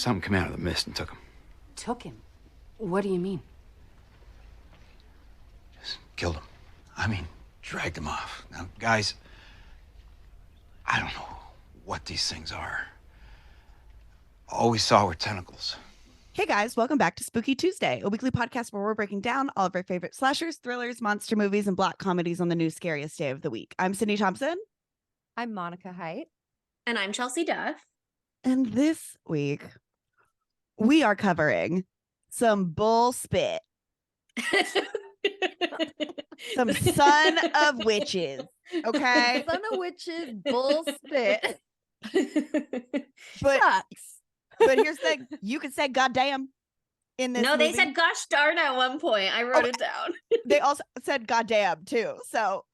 Something came out of the mist and took him. Took him? What do you mean? Just killed him. I mean, dragged him off. Now, guys, I don't know what these things are. All we saw were tentacles. Hey guys, welcome back to Spooky Tuesday, a weekly podcast where we're breaking down all of our favorite slashers, thrillers, monster movies, and black comedies on the new scariest day of the week. I'm Sydney Thompson. I'm Monica Height. And I'm Chelsea Duff. And this week, we are covering some bull spit. Some son of witches. Okay? Son of witches, bull spit. But here's the thing, you could say goddamn in this No, movie. they said gosh darn at one point. I wrote it down. They also said goddamn too. So,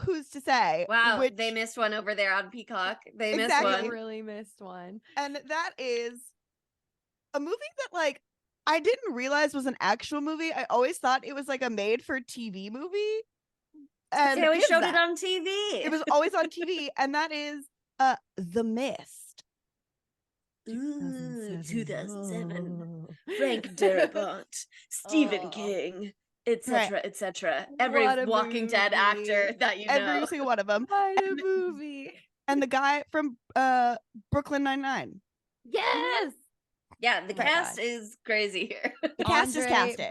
who's to say? Wow, they missed one over there on Peacock. They missed Exactly. one. They really missed one. And that is a movie that, I didn't realize was an actual movie. I always thought it was like a made-for-TV movie. And They always showed that. it on TV. It was always on TV, and that is The Mist. Ooh, 2007. Frank Darabont, Stephen King, etc., etc. Every What a Walking Dead movie. actor that you know. Every single one of them. What a movie. And the guy from Brooklyn Nine-Nine. Yes. Yeah, the my cast God. is crazy here. The cast is Andre casting.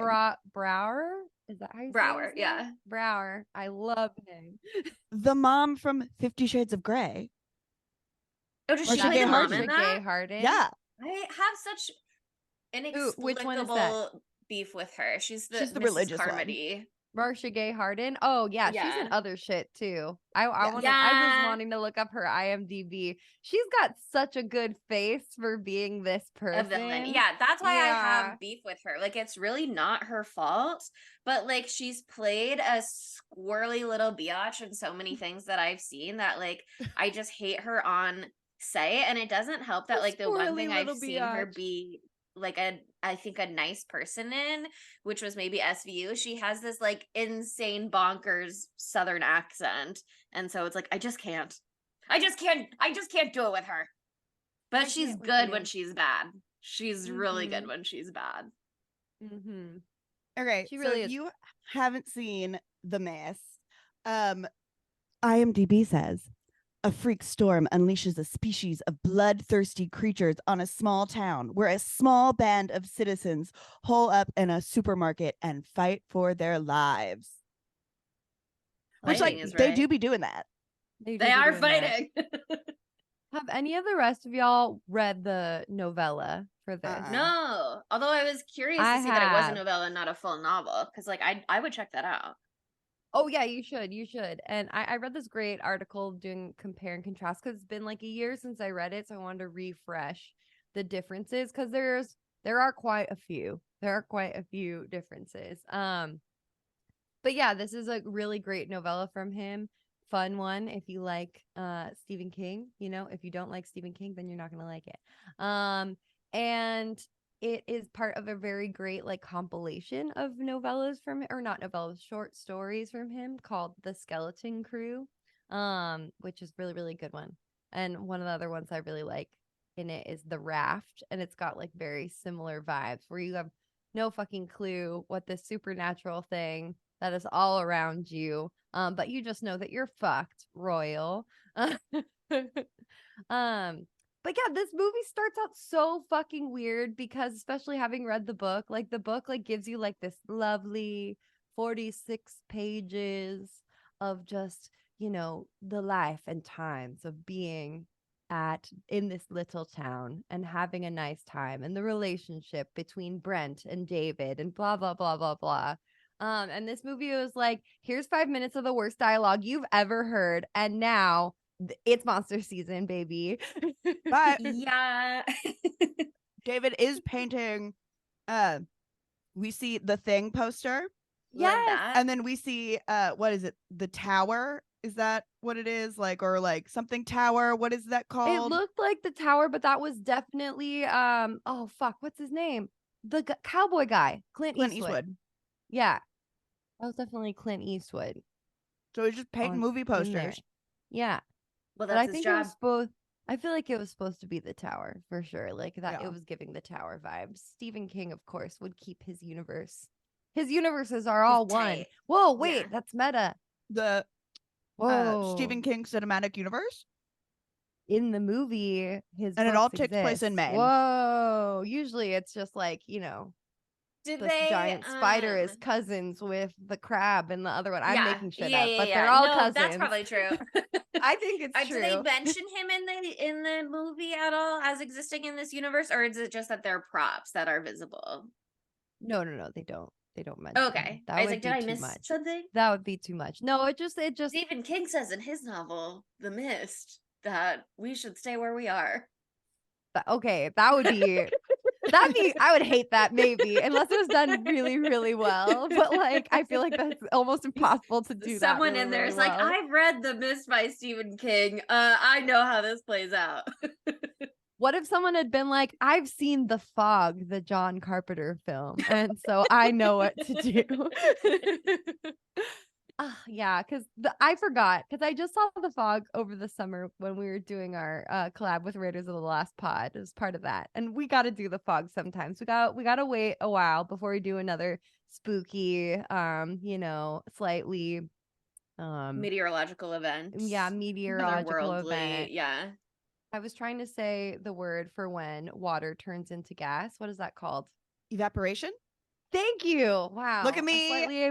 Brower? Is that how you say Brower, his name? yeah. Brower. I love him. The mom from 50 Shades of Grey. Oh, does she Marsha play Gay the mom Harden. in Marsha Gay that? Harden. Yeah. I have such which one is that? inexplicable beef with her. She's the Mrs. religious one. Carmody. Marsha Gay Harden. Oh yeah, she's Yeah. in other shit too. I was Yeah. wanting to look up her IMDb. She's got such a good face for being this A person. villain. Yeah, that's why I Yeah. have beef with her. Like, it's really not her fault, but like she's played a squirrely little biatch in so many things that I've seen that like I just hate her on say, and it doesn't help that A like the one squirrely thing I've little seen her biatch. be like I think a nice person in, which was maybe SVU. She has this like insane bonkers southern accent, and so it's like I just can't do it with her. But I she's can't with good you. when she's bad. She's really Mhm. good when she's bad. Mm-hmm. Okay, She so really if is. you haven't seen The Mist, IMDb says a freak storm unleashes a species of bloodthirsty creatures on a small town where a small band of citizens hole up in a supermarket and fight for their lives. Which, Fighting is they right. do be doing that. They are fighting. Have any of the rest of y'all read the novella for this? Uh-uh. No, although I was curious I to see that it was a have. novella and not a full novel, because like I would check that out. Oh yeah, you should. And I read this great article doing compare and contrast because it's been like a year since I read it, so I wanted to refresh the differences because there are quite a few. There are quite a few differences. But yeah, this is a really great novella from him. Fun one if you like Stephen King. If you don't like Stephen King, then you're not gonna like it. And it is part of a very great compilation of novellas from or not novellas, short stories from him called The Skeleton Crew, which is really, really good one. And one of the other ones I really like in it is The Raft, and it's got very similar vibes where you have no fucking clue what this supernatural thing that is all around you, but you just know that you're fucked, royal. But yeah, this movie starts out so fucking weird because especially having read the book gives you this lovely 46 pages of just, the life and times of being in this little town and having a nice time and the relationship between Brent and David and blah, blah, blah, blah, blah. And this movie was like, here's 5 minutes of the worst dialogue you've ever heard. And now it's monster season, baby. But Yeah. David is painting, we see the Thing poster. Love Yes. that. And then we see, what is it? The Tower? Is that what it is? Or something tower? What is that It called? looked like the tower, but that was definitely oh fuck, what's his name? The cowboy guy, Clint Eastwood. Yeah, that was definitely Clint Eastwood. So he's just painting movie in there. posters. Yeah, Well, but that's I his think job. it was both. I feel like it was supposed to be the tower for sure. Like that, Yeah. it was giving the tower vibes. Stephen King, of course, would keep his universe. His universes are all one. tight. Whoa, wait, Yeah. that's meta. The Whoa, Stephen King cinematic universe, in the movie, his and it books all takes place in exist. Maine. Whoa, usually it's just like, you know, Did the they giant spider is cousins with the crab and the other one. I'm yeah, making shit yeah, up, yeah, but yeah. they're all No, cousins. that's probably true. I think it's Do they true. mention him in the movie at all as existing in this universe, or is it just that they're props that are visible? No, they don't. They don't mention him. Okay. That I was would like, be did I too miss much. something? That would be too much. No, it just Stephen King says in his novel, The Mist, that we should stay where we are. okay. That would be I would hate that maybe unless it was done really, really well. But like, I feel like that's almost impossible to do. Someone that really, in there really is like, well. I've read The Mist by Stephen King. I know how this plays out. What if someone had been like, I've seen The Fog, the John Carpenter film, and so I know what to do. Yeah, because I forgot because I just saw The Fog over the summer when we were doing our collab with Raiders of the Lost Pod. It was part of that, and we got to do The Fog sometimes. We got to wait a while before we do another spooky, slightly Meteorological event. yeah, meteorological Otherworldly, event. yeah. I was trying to say the word for when water turns into gas. What is that called? Evaporation. Thank you. Wow. Look at me. Slightly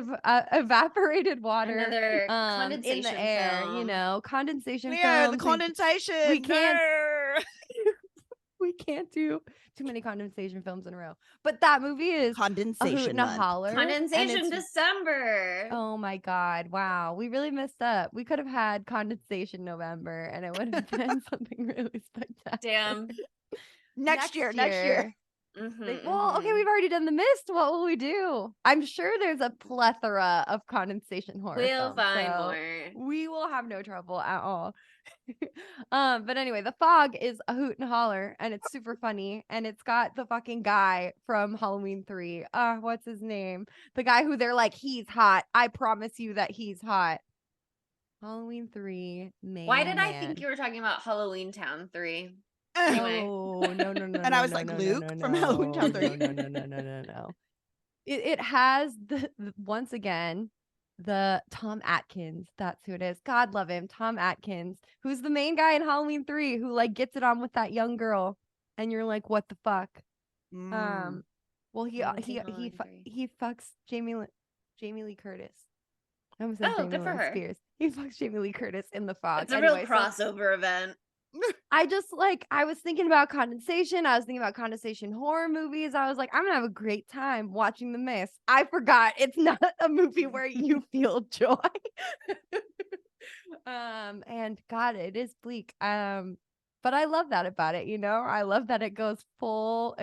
evaporated water Another in condensation the air, film. condensation Clear the films. condensation. we can't- Grr. We can't do too many condensation films in a row. But that movie is a hoot Condensation and a month. holler. and Condensation it's- December. Oh my God. Wow. We really messed up. We could have had condensation November and it would have been something really spectacular. Damn. Next year. Next year. Well, okay, we've already done The Mist. What will we do? I'm sure there's a plethora of condensation horror We'll films, find so more. we will have no trouble at all. But anyway, The Fog is a hoot and holler, and it's super funny, and it's got the fucking guy from Halloween 3. What's his name? The guy who they're like, he's hot. I promise you that he's hot. Halloween 3. Why did I think you were talking about Halloween Town 3? Anyway. No. And I was like, Luke from Halloween Town 3. No. It has once again the Tom Atkins. That's who it is. God love him, Tom Atkins, who's the main guy in Halloween 3, who like gets it on with that young girl, and you're like, what the fuck? Well, he fucks Jamie Lee Curtis. I almost said Jamie good for Lynn her. Spears. He fucks Jamie Lee Curtis in The Fog. It's a Anyway, real crossover event. I was thinking about condensation. I was thinking about condensation horror movies. I was like, I'm gonna have a great time watching The Mist. I forgot it's not a movie where you feel joy. And God, it is bleak. But I love that about it, I love that it goes full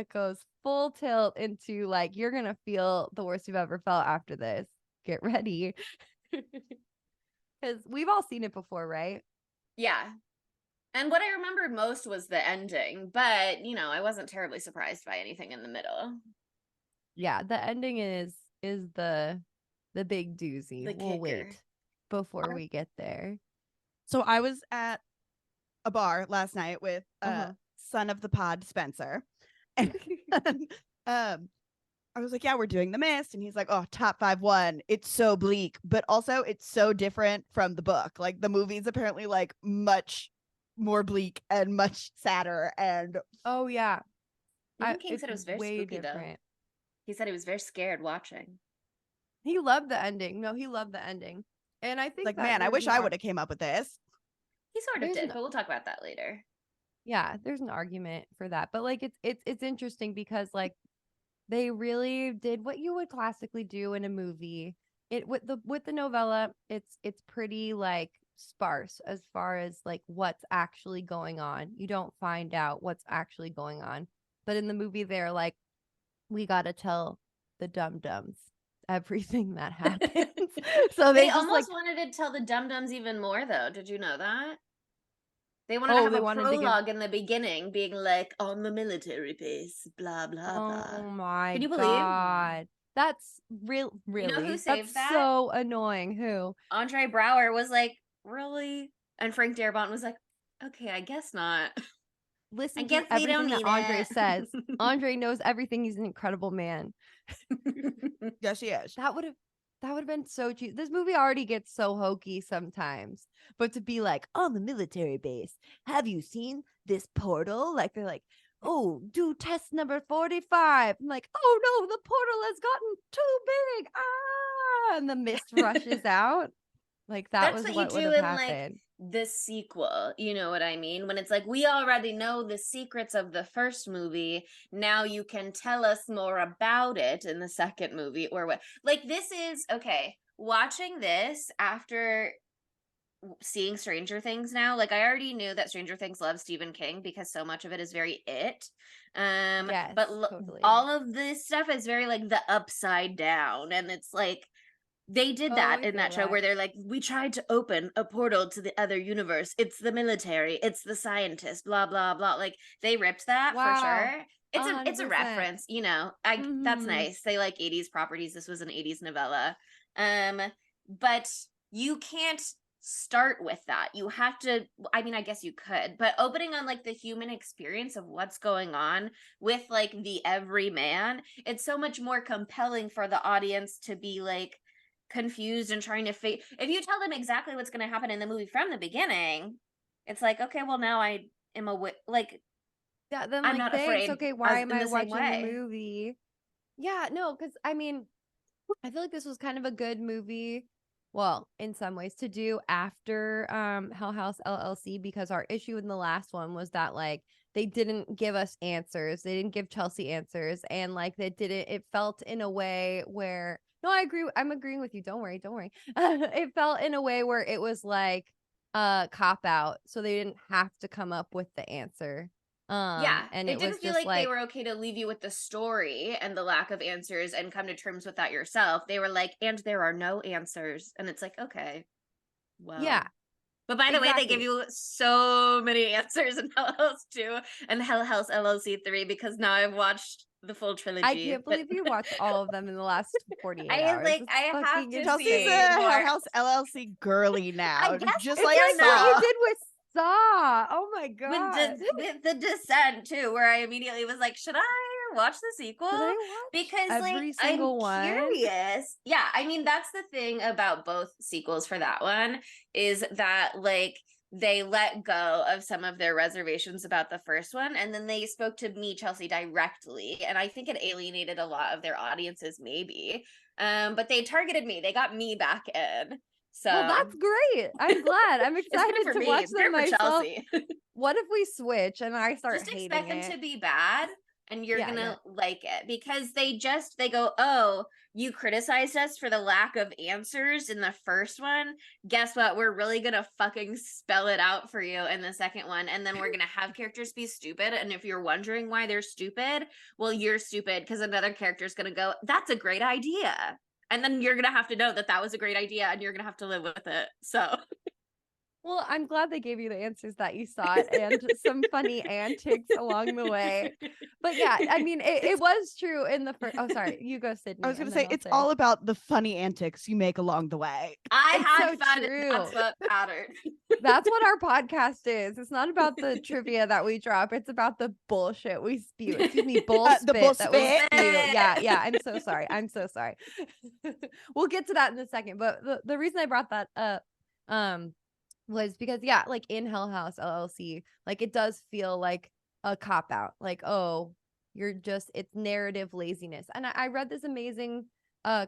tilt into like, you're gonna feel the worst you've ever felt after this. Get ready. Because we've all seen it before, right? Yeah. And what I remembered most was the ending, but I wasn't terribly surprised by anything in the middle. Yeah, the ending is the big doozy. We'll wait before we get there. So I was at a bar last night with son of the pod, Spencer. And I was like, yeah, we're doing The Mist. And he's like, oh, top 5-1. It's so bleak, but also it's so different from the book. Like the movie's apparently like much more bleak and much sadder. And oh yeah, King said it was very spooky though. He said he was very scared watching. He loved the ending. No, he loved the ending. And I think like, man, I wish I would have came up with this. He sort of did, but we'll talk about that later. Yeah, there's an argument for that. But like it's interesting because like they really did what you would classically do in a movie. It with the novella, it's pretty like sparse as far as like what's actually going on. You don't find out what's actually going on. But in the movie, they're like, we gotta tell the dum-dums everything that happens. So they almost wanted to tell the dum-dums even more though. Did you know that? They wanted to have a prologue in the beginning being like, on the military base, blah, blah, blah. Oh my Can you believe? God. That's really. You know who saved that? So annoying. Who? Andre Brower was like, really? And Frank Darabont was like, okay, I guess not. Listen guess to we don't everything that need Andre it. says. Andre knows everything. He's an incredible man. Yes, she is. That would have been so cheap. This movie already gets so hokey sometimes, but to be like on the military base, have you seen this portal? Like they're like, oh, do test number 45. I'm like, oh no, the portal has gotten too big. Ah, and the mist rushes out. Like that That's was what you what would do have in like happened. the sequel. You know what I mean? When it's like, we already know the secrets of the first movie. Now you can tell us more about it in the second movie, or what? Like, this is okay. Watching this after seeing Stranger Things now, like, I already knew that Stranger Things loves Stephen King because so much of it is very it. Yes, But totally. all of this stuff is very like the upside down, and it's like they did that I in feel that show where they're like, we tried to open a portal to the other universe. It's the military, it's the scientist, blah blah blah. Like they ripped that for Wow. sure. It's a 100%. reference, you know. That's Mhm. nice. They like 80s properties. This was an 80s novella. But you can't start with that. You have to, I mean, I guess you could, but opening on like the human experience of what's going on with like the everyman, it's so much more compelling for the audience to be like confused and trying to figure. If you tell them exactly what's going to happen in the movie from the beginning, it's like, okay, well now I am like Yeah, then I'm like not thanks. afraid Okay, as why am in I the same watching the way. movie? Yeah, no, because I mean, I feel like this was kind of a good movie. Well, in some ways to do after Hell House LLC, because our issue in the last one was that like they didn't give us answers. They didn't give Chelsea answers, and like they didn't, it felt in a way where no, I agree. I'm agreeing with you. Don't worry, don't worry. It felt in a way where it was like a cop out. So they didn't have to come up with the answer. Yeah, And it it was didn't feel just like they like, were okay to leave you with the story and the lack of answers and come to terms with that yourself. They were like, and there are no answers. And it's like, okay, yeah, well. But by the way, they give exactly. you so many answers in Hell House 2 and Hell House LLC 3 because now I've watched the full I trilogy. can't But believe you watched all of them in the last 48 I was hours. like, It's I have fucking to Chelsea's see a insane. Hell more. House LLC girly now, I guess just if like you're That's what you not Saw. did with Saw. Oh my with god. the Descent too, where I immediately was like, should I watch the sequel? Should I watch Because like every I'm single one? curious. Yeah, I mean that's the thing about both sequels for that one is that like they let go of some of their reservations about the first one, and then they spoke to me, Chelsea, directly, and I think it alienated a lot of their audiences, maybe. But they targeted me. They got me back in. Well, So that's great. I'm glad. I'm it's good excited for to me. watch It's them good for myself. Chelsea. What if we switch and I start Just hating expect them it? to be bad and you're Yeah, yeah. gonna like it because they go, oh, you criticized us for the lack of answers in the first one. Guess what, we're really gonna fucking spell it out for you in the second one, and then we're gonna have characters be stupid, and if you're wondering why they're stupid, well, you're stupid because another character's gonna go, that's a great idea, and then you're gonna have to know that that was a great idea and you're gonna have to live with it. So Well, I'm glad they gave you the answers that you sought and some funny antics along the way. But yeah, I mean, it was true in the first. Oh, sorry. You go, Sydney. I was going And to then say, I'll it's say. all about the funny antics you make along the way. I It's had so fun. true. That's what mattered. That's what our podcast is. It's not about the trivia that we drop. It's about the bullshit we spew. Excuse me, bull The spit bull that we spit. spew. Yeah, yeah. I'm so sorry. I'm so sorry. We'll get to that in a second. But the reason I brought that up was because yeah, like in Hell House LLC, like it does feel like a cop out. Like, oh, you're just it's narrative laziness. And I read this amazing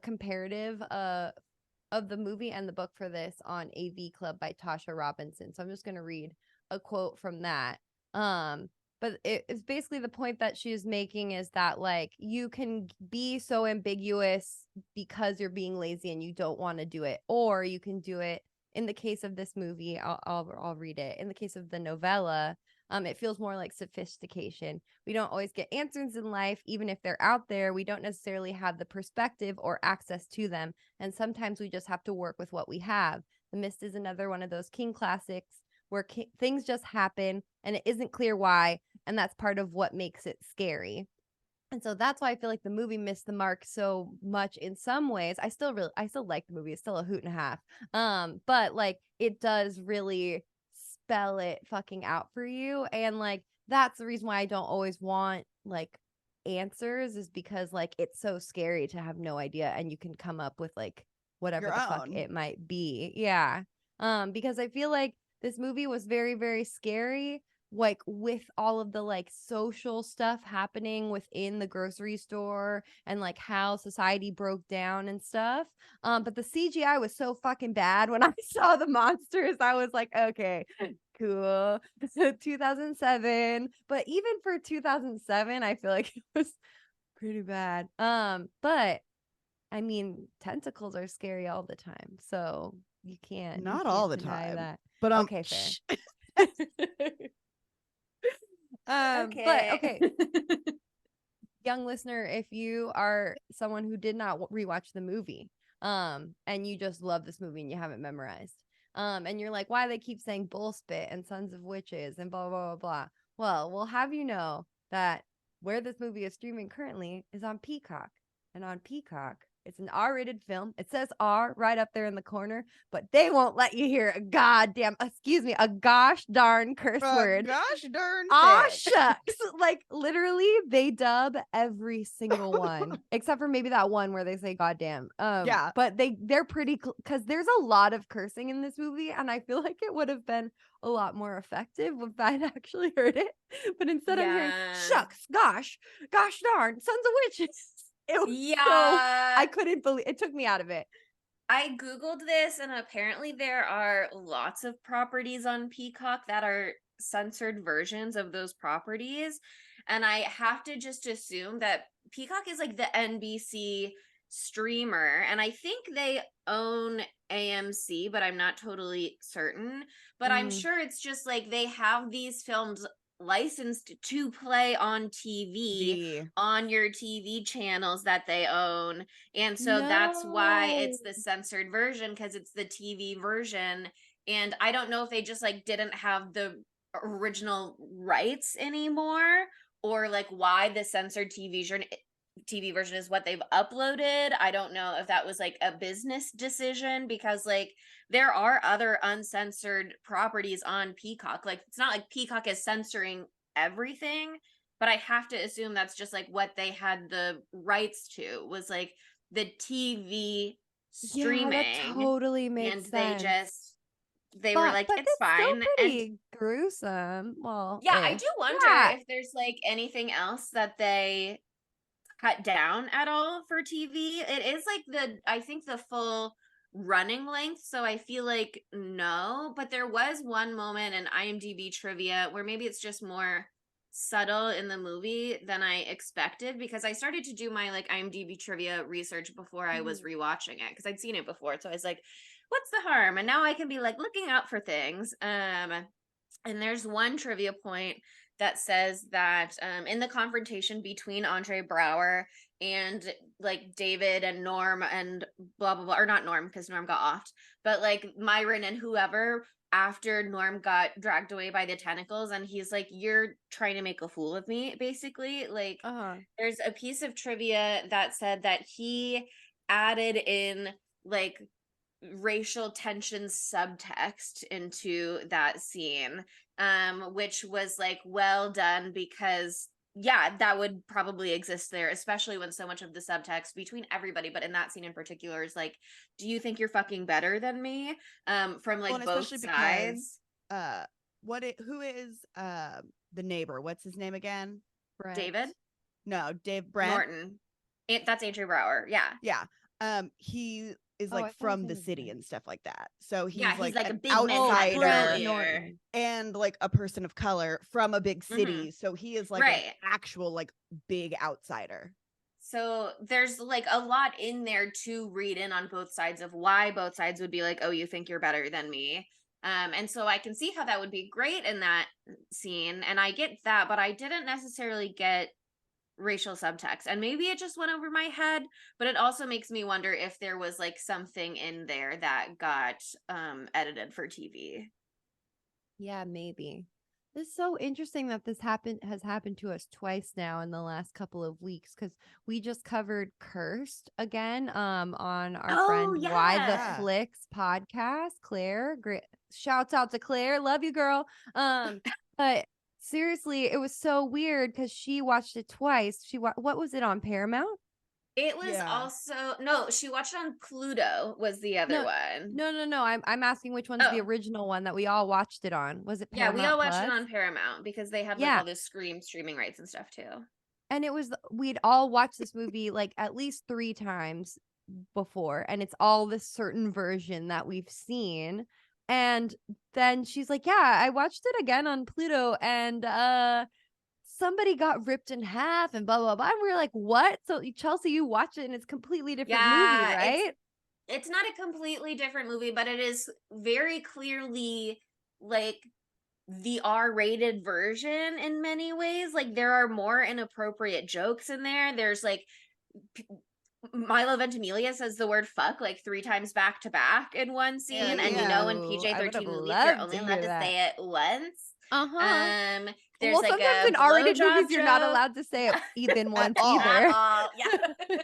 comparative of the movie and the book for this on AV Club by Tasha Robinson. So I'm just going to read a quote from that. But it's basically the point that she's making is that like you can be so ambiguous because you're being lazy and you don't want to do it, or you can do it. In the case of this movie, I'll read it. In the case of the novella, it feels more like sophistication. We don't always get answers in life, even if they're out there. We don't necessarily have the perspective or access to them, and sometimes we just have to work with what we have. The Mist is another one of those King classics where things just happen and it isn't clear why, and that's part of what makes it scary. And so that's why I feel like the movie missed the mark so much in some ways. I still like the movie. It's still a hoot and a half. But like it does really spell it fucking out for you. And like that's the reason why I don't always want like answers, is because like it's so scary to have no idea, and you can come up with like whatever Your the fuck own. it might be. Yeah. Because I feel like this movie was very, very scary, like with all of the like social stuff happening within the grocery store and like how society broke down and stuff. But the CGI was so fucking bad when I saw the monsters. I was like, okay, cool. 2007. But even for 2007, I feel like it was pretty bad. But I mean, tentacles are scary all the time, so you Not all the deny time. that. But Okay, fair. But okay, young listener, if you are someone who did not rewatch the movie, and you just love this movie and you haven't memorized, and you're like, why they keep saying bull spit and sons of witches and blah blah blah blah. Well, we'll have you know that where this movie is streaming currently is on Peacock, and on Peacock, it's an R-rated film. It says R right up there in the corner, but they won't let you hear a gosh darn curse word. Gosh darn Aw, sick. shucks. Like literally they dub every single one except for maybe that one where they say goddamn. Yeah. But they're pretty because there's a lot of cursing in this movie, and I feel like it would have been a lot more effective if I'd actually heard it. But instead I'm hearing Yeah. shucks, gosh darn, sons of witches. It was so Yeah. I couldn't believe it. Took me out of it. I Googled this, and apparently there are lots of properties on Peacock that are censored versions of those properties. And I have to just assume that Peacock is like the NBC streamer. And I think they own AMC, but I'm not totally certain. But I'm sure it's just like they have these films licensed to play on TV on your TV channels that they own. And so that's why it's the censored version, because it's the TV version. And I don't know if they just like didn't have the original rights anymore, or like why the censored TV version is what they've uploaded. I don't know if that was like a business decision, because like there are other uncensored properties on Peacock. Like it's not like Peacock is censoring everything, but I have to assume that's just like what they had the rights to, was like the TV streaming. Yeah, that totally makes and sense. they were like, but it's that's still fine. pretty gruesome. Well, Yeah, I do wonder yeah. if there's like anything else that they cut down at all for TV. It is like I think the full running length, so I feel like no, but there was one moment in IMDb trivia where maybe it's just more subtle in the movie than I expected, because I started to do my like IMDb trivia research before I was rewatching it, because I'd seen it before, so I was like, what's the harm? And now I can be like looking out for things. And there's one trivia point that says that in the confrontation between Andre Braugher and like David and Norm and blah blah blah, or not Norm because Norm got offed, but like Myron and whoever, after Norm got dragged away by the tentacles, and he's like, you're trying to make a fool of me, basically. Like there's a piece of trivia that said that he added in like racial tension subtext into that scene, which was like well done, because yeah, that would probably exist there, especially when so much of the subtext between everybody, but in that scene in particular, is like, do you think you're fucking better than me? From like both sides. Who is the neighbor? What's his name again? Brent. David? No, Dave Brent. Norton. That's Andrew Brower. Yeah. He is like from the city and stuff like that. So he's like a an big outsider and like a person of color from a big city. So he is like an actual like big outsider. So there's like a lot in there to read in on both sides of why both sides would be like, oh, you think you're better than me. And so I can see how that would be great in that scene. And I get that, but I didn't necessarily get racial subtext, and maybe it just went over my head, but it also makes me wonder if there was like something in there that got edited for TV. Yeah, maybe. This is so interesting that this has happened to us twice now in the last couple of weeks, because we just covered Cursed again on our friend Why the Flicks podcast. Claire, great. shouts out to Claire, love you, girl. But seriously, it was so weird because she watched it twice. What was it on Paramount? It was Yeah. also no, she watched it on Pluto was the other one. No. I'm asking which one's the Oh. original one that we all watched it on. Was it Yeah, Paramount we all watched it Plus? on Paramount because they have like Yeah. all this Scream streaming rights and stuff too. And we'd all watched this movie like at least 3 times before, and it's all this certain version that we've seen. And then she's like, yeah, I watched it again on Pluto, and somebody got ripped in half and blah blah blah. And we were like, what? So Chelsea, you watch it and it's a completely different movie, right? It's not a completely different movie, but it is very clearly like the R-rated version in many ways. Like there are more inappropriate jokes in there. There's like Milo Ventimiglia says the word fuck like 3 times back to back in one scene, and you know in PG-13 movies you're only allowed to say it once. There's well, like sometimes a in R-rated movies blowjob you're not joke. allowed to say it even once all. either. Yeah.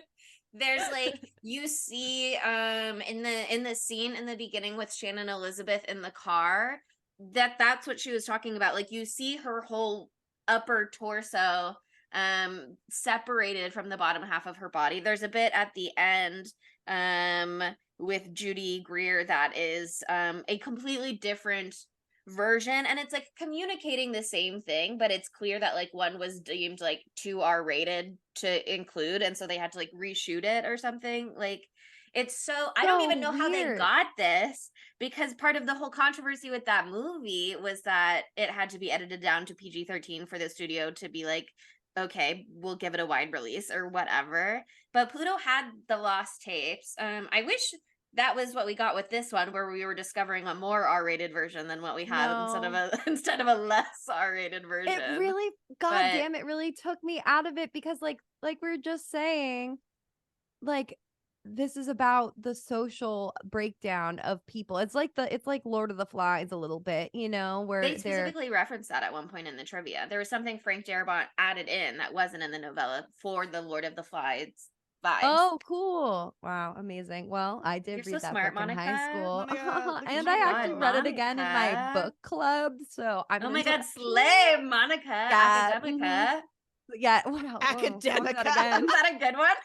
There's like you see in the scene in the beginning with Shannon Elizabeth in the car, that's what she was talking about. Like you see her whole upper torso separated from the bottom half of her body. There's a bit at the end with Judy Greer that is a completely different version, and it's like communicating the same thing, but it's clear that like one was deemed like too R-rated to include, and so they had to like reshoot it or something. Like it's so I don't even know how they got this, because part of the whole controversy with that movie was that it had to be edited down to PG-13 for the studio to be like, okay, we'll give it a wide release or whatever. But Pluto had the lost tapes. I wish that was what we got with this one, where we were discovering a more R-rated version than what we had instead of a less R-rated version. It really, damn, it really took me out of it, because like we were just saying, like this is about the social breakdown of people. It's like Lord of the Flies a little bit, you know, where they specifically referenced that at one point in the trivia. There was something Frank Darabont added in that wasn't in the novella for the Lord of the Flies vibes. Oh, cool. Wow, amazing. Well, I did You're read so that smart, book in Monica. high school. Monica, And I actually read it again in my Monica. book club. So I'm oh my god, slay, Monica. Yeah, Academica. Yeah, wow. Academica. Is that a good one?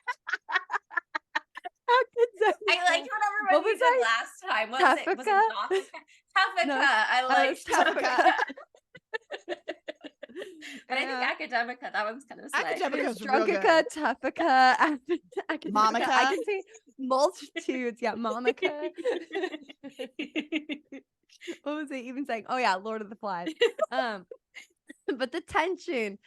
I liked whatever one we did last time. Was it Tafika? No, I liked Tafika. But I think Academica, that one's kind of slay. Academica's real good. Tafika, Momica. I can say multitudes. Yeah, Momica. What was it even saying? Oh yeah, Lord of the Flies. But the tension,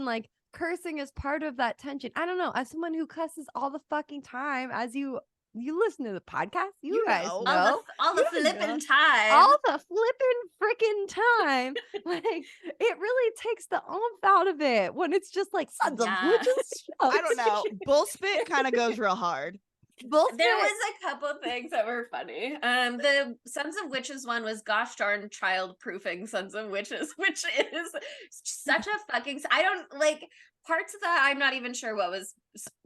like cursing is part of that tension. I don't know. As someone who cusses all the fucking time, as you listen to the podcast, you guys know all the flipping time. All the flipping freaking time. Like it really takes the oomph out of it when it's just like sons of witches. I don't know. Bullspit kind of goes real hard. There was a couple things that were funny. The Sons of Witches one was gosh darn child-proofing Sons of Witches, which is such a fucking I don't like parts of that. I'm not even sure what was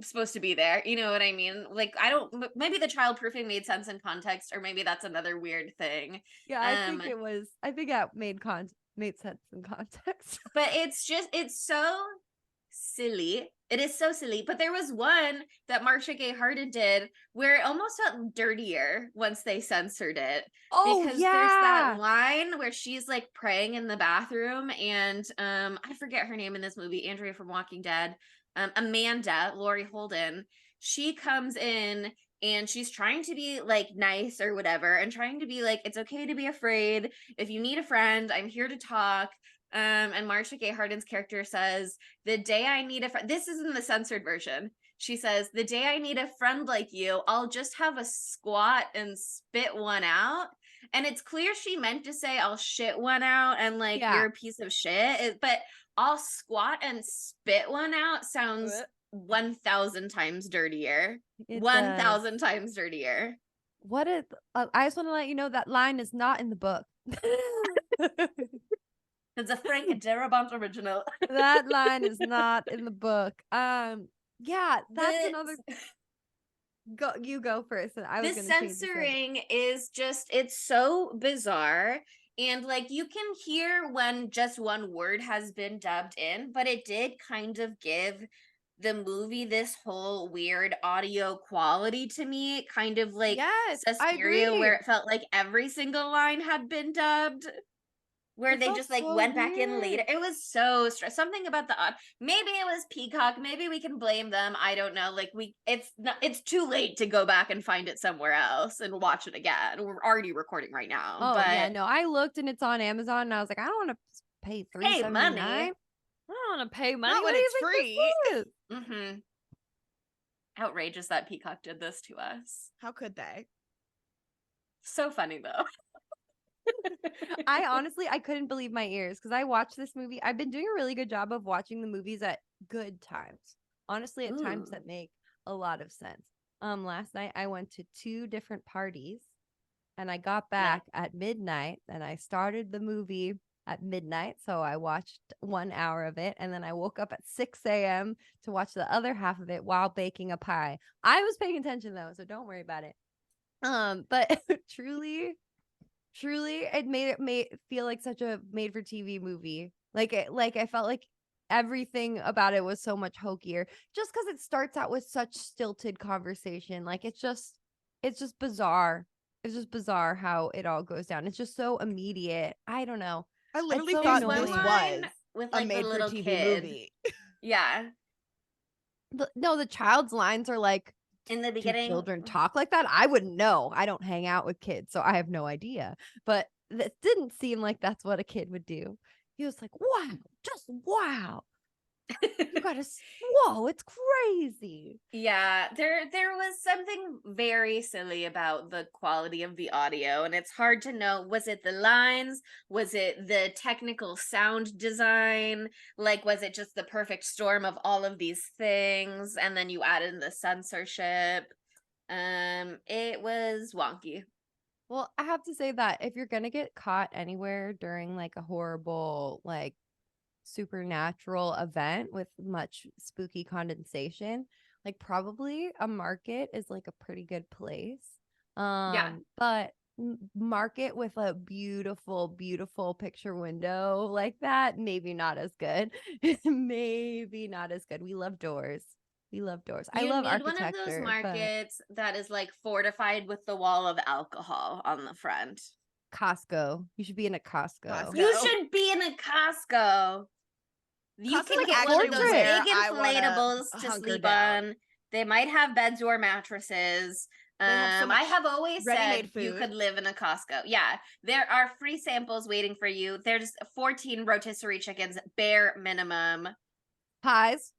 supposed to be there. You know what I mean? Like I don't. Maybe the child-proofing made sense in context, or maybe that's another weird thing. Yeah, I think it was. I think that made sense in context. But it's so silly. It is so silly. But there was one that Marcia Gay Harden did where it almost felt dirtier once they censored it. Oh, because yeah. There's that line where she's like praying in the bathroom, and I forget her name in this movie, Andrea from Walking Dead, Amanda, Laurie Holden, she comes in and she's trying to be like nice or whatever, and trying to be like, it's okay to be afraid. If you need a friend, I'm here to talk. And Marcia Gay Harden's character says, the day I need a friend, this is in the censored version. She says, the day I need a friend like you, I'll just have a squat and spit one out. And it's clear she meant to say, I'll shit one out and like, you're a piece of shit. But I'll squat and spit one out sounds 1,000 times dirtier. 1,000 times dirtier. What is, I just want to let you know that line is not in the book. It's a Frank Darabont original. That line is not in the book. Yeah, that's another. go first. I was The gonna change the subject. censoring is just, it's so bizarre. And like you can hear when just one word has been dubbed in, but it did kind of give the movie this whole weird audio quality to me, kind of like Yes, I Suspiria, agree. where it felt like every single line had been dubbed, where It they felt just like so went back in later. weird. It was so something about the odd. Maybe it was Peacock. Maybe we can blame them. I don't know. Like it's not. It's too late to go back and find it somewhere else and watch it again. We're already recording right now. Oh yeah, But no, I looked and it's on Amazon, and I was like, I don't want to pay hey, $3.79. money. I don't want to pay money. Not What when do you it's think free. this is? Mm-hmm. Outrageous that Peacock did this to us. How could they? So funny though. I honestly, I couldn't believe my ears because I watched this movie. I've been doing a really good job of watching the movies at good times. Honestly, at times Ooh. that make a lot of sense. Last night I went to 2 different parties and I got back at midnight and I started the movie at midnight. So I watched 1 hour of it and then I woke up at 6 a.m. to watch the other half of it while baking a pie. I was paying attention though, so don't worry about it. But truly it made feel like such a made for TV movie. Like I felt like everything about it was so much hokier just because it starts out with such stilted conversation. Like it's just bizarre. It's just bizarre how it all goes down. It's just so immediate. I don't know. I literally so thought annoying. this One was line with a like the made for little TV kid. movie. Yeah. No, the child's lines are like, In the do beginning, children talk like that? I wouldn't know. I don't hang out with kids, so I have no idea. But it didn't seem like that's what a kid would do. He was like, wow, just wow. You gotta, whoa, it's crazy. yeah, there was something very silly about the quality of the audio, and it's hard to know, was it the lines, was it the technical sound design, like was it just the perfect storm of all of these things, and then you added in the censorship. It was wonky. Well, I have to say that if you're gonna get caught anywhere during like a horrible, like supernatural event with much spooky condensation, like probably a market is like a pretty good place. Yeah. But market with a beautiful picture window like that, maybe not as good. Maybe not as good. We love doors. I You love need one of those architecture, but markets that is like fortified with the wall of alcohol on the front. Costco. You should be in a Costco. Costco. You should be in a Costco. You Costco's can get one actually of those where big I wanna inflatables to hunker sleep down. on. They might have beds or mattresses. They have so I much have always ready-made said you food. could live in a Costco. Yeah, there are free samples waiting for you. There's 14 rotisserie chickens, bare minimum. Pies.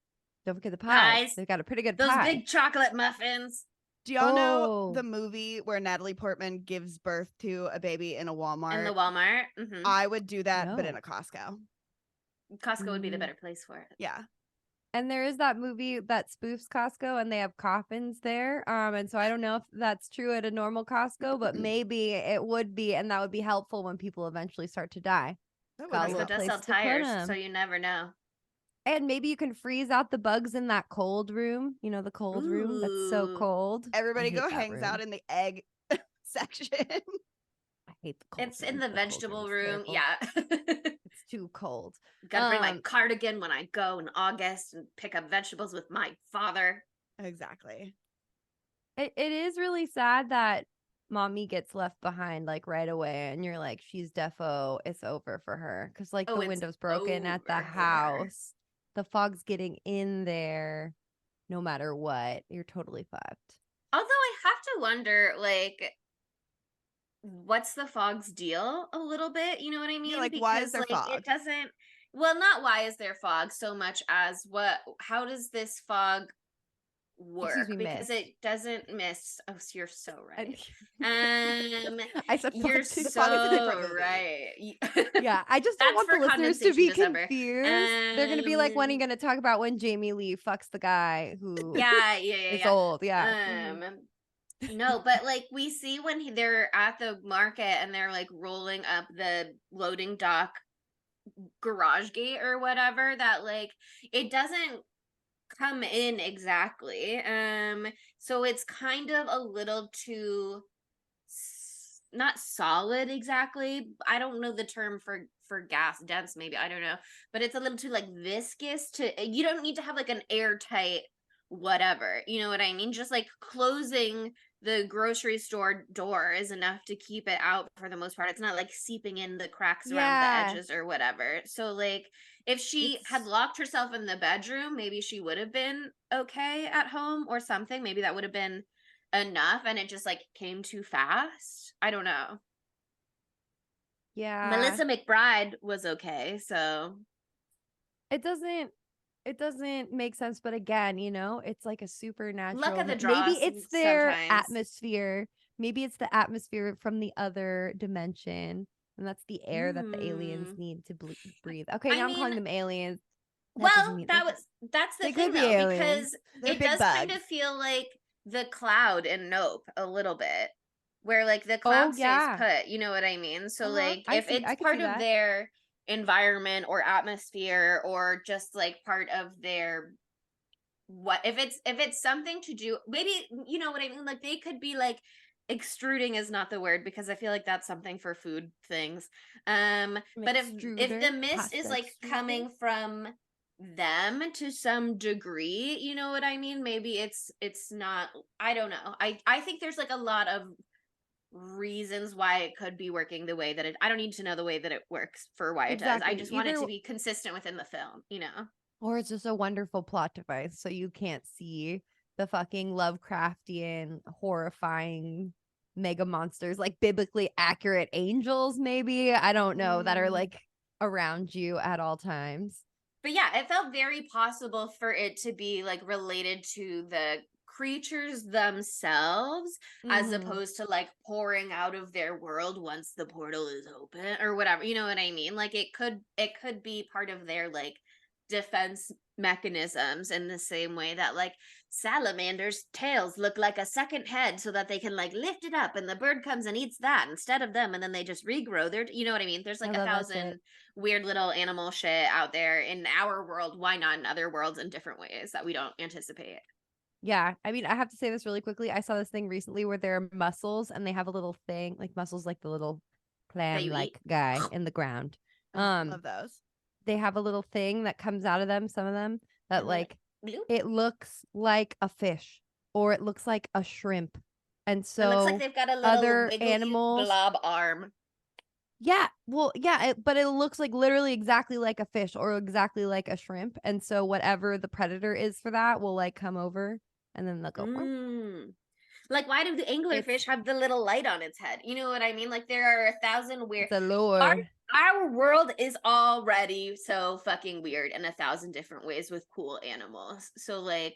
Don't forget the pies. Pies. They've got a pretty good Those pie. big chocolate muffins. Do y'all know Oh. the movie where Natalie Portman gives birth to a baby in a Walmart? In the Walmart. Mhm. I would do that, but in No. a Costco. Costco would be the Mm. better place for it. Yeah. And there is that movie that spoofs Costco and they have coffins there. And so I don't know if that's true at a normal Costco, but maybe it would be, and that would be helpful when people eventually start to die. That Got a would be Costco little does sell place to put tires, 'em. so you never know. And maybe you can freeze out the bugs in that cold room. You know, the cold room that's so Ooh. cold. Everybody I hate go that hangs out room. in the egg section. I hate the cold It's room. in the cold vegetable is room. terrible. Yeah. It's too cold. Gotta bring my Um, cardigan when I go in August and pick up vegetables with my father. Exactly. It is really sad that mommy gets left behind like right away, and you're like, she's defo, it's over for her because like Oh, the it's window's broken at the over for her. house, the fog's getting in there. No matter what, you're totally fucked. Although I have to wonder, like, what's the fog's deal a little bit? You know what I mean? like, why is there like, fog? it doesn't. Well, not why is there fog so much as how does this fog work? me, Because miss. it doesn't miss. Oh, you're so right. And I said You're fog too. The Fog is a different so movie. right. Yeah, I just don't That's want the for listeners to Condensation be December. confused. They're gonna be like, when are you gonna talk about when Jamie Lee fucks the guy who Yeah, is old? Yeah. No, but like we see when they're at the market and they're like rolling up the loading dock garage gate or whatever, that like it doesn't come in exactly. So it's kind of a little too not solid exactly. I don't know the term for gas dense, maybe, I don't know, but it's a little too like viscous to, you don't need to have like an airtight whatever, you know what I mean? Just like closing the grocery store door is enough to keep it out for the most part. It's not like seeping in the cracks around the Yeah. edges or whatever. So like if she had locked herself in the bedroom, maybe she would have been okay at home or something. Maybe that would have been enough, and it just like came too fast. I don't know. Yeah. Melissa McBride was okay, so It doesn't make sense, but again, you know, it's like a supernatural. luck of the Maybe draw it's their sometimes. atmosphere. Maybe it's the atmosphere from the other dimension, and that's the air that the aliens need to breathe. Okay, now I'm calling them aliens. That doesn't Well, mean that's the they thing could be though, aliens. because They're it big does kind of bugs. feel like the cloud in Nope a little bit, where like the cloud stays yeah. put. You know what I mean? So like I if it's could part see of that. their environment or atmosphere, or just like part of their what, if it's something to do, maybe, you know what I mean, like they could be like, extruding is not the word because I feel like that's something for food things, but if the mist is like coming from them to some degree, you know what I mean, maybe it's not, I don't know, I think there's like a lot of reasons why it could be working the way that it, I don't need to know the way that it works for why it does. I just want it to be consistent within the film, you know. Or it's just a wonderful plot device so you can't see the fucking Lovecraftian horrifying mega monsters, like biblically accurate angels, maybe, I don't know, that are like around you at all times. But yeah, it felt very possible for it to be like related to the creatures themselves, as opposed to like pouring out of their world once the portal is open or whatever, you know what I mean? Like it could be part of their like defense mechanisms, in the same way that like salamanders' tails look like a second head so that they can like lift it up and the bird comes and eats that instead of them, and then they just regrow their, you know what I mean? There's like 1,000 weird little animal shit out there in our world. Why not in other worlds in different ways that we don't anticipate? Yeah, I mean, I have to say this really quickly. I saw this thing recently where there are mussels and they have a little thing, like mussels, like the little clam like guy in the ground. Love those. They have a little thing that comes out of them, some of them, that like it looks like a fish or it looks like a shrimp. And so it looks like they've got a little other animals blob arm. Yeah, well, yeah, but it looks like literally exactly like a fish or exactly like a shrimp. And so whatever the predator is for that will like come over and then they'll go. Like, why do the anglerfish have the little light on its head? You know what I mean? Like, there are 1,000 weird. It's a lure. Our world is already so fucking weird in 1,000 different ways with cool animals. So, like,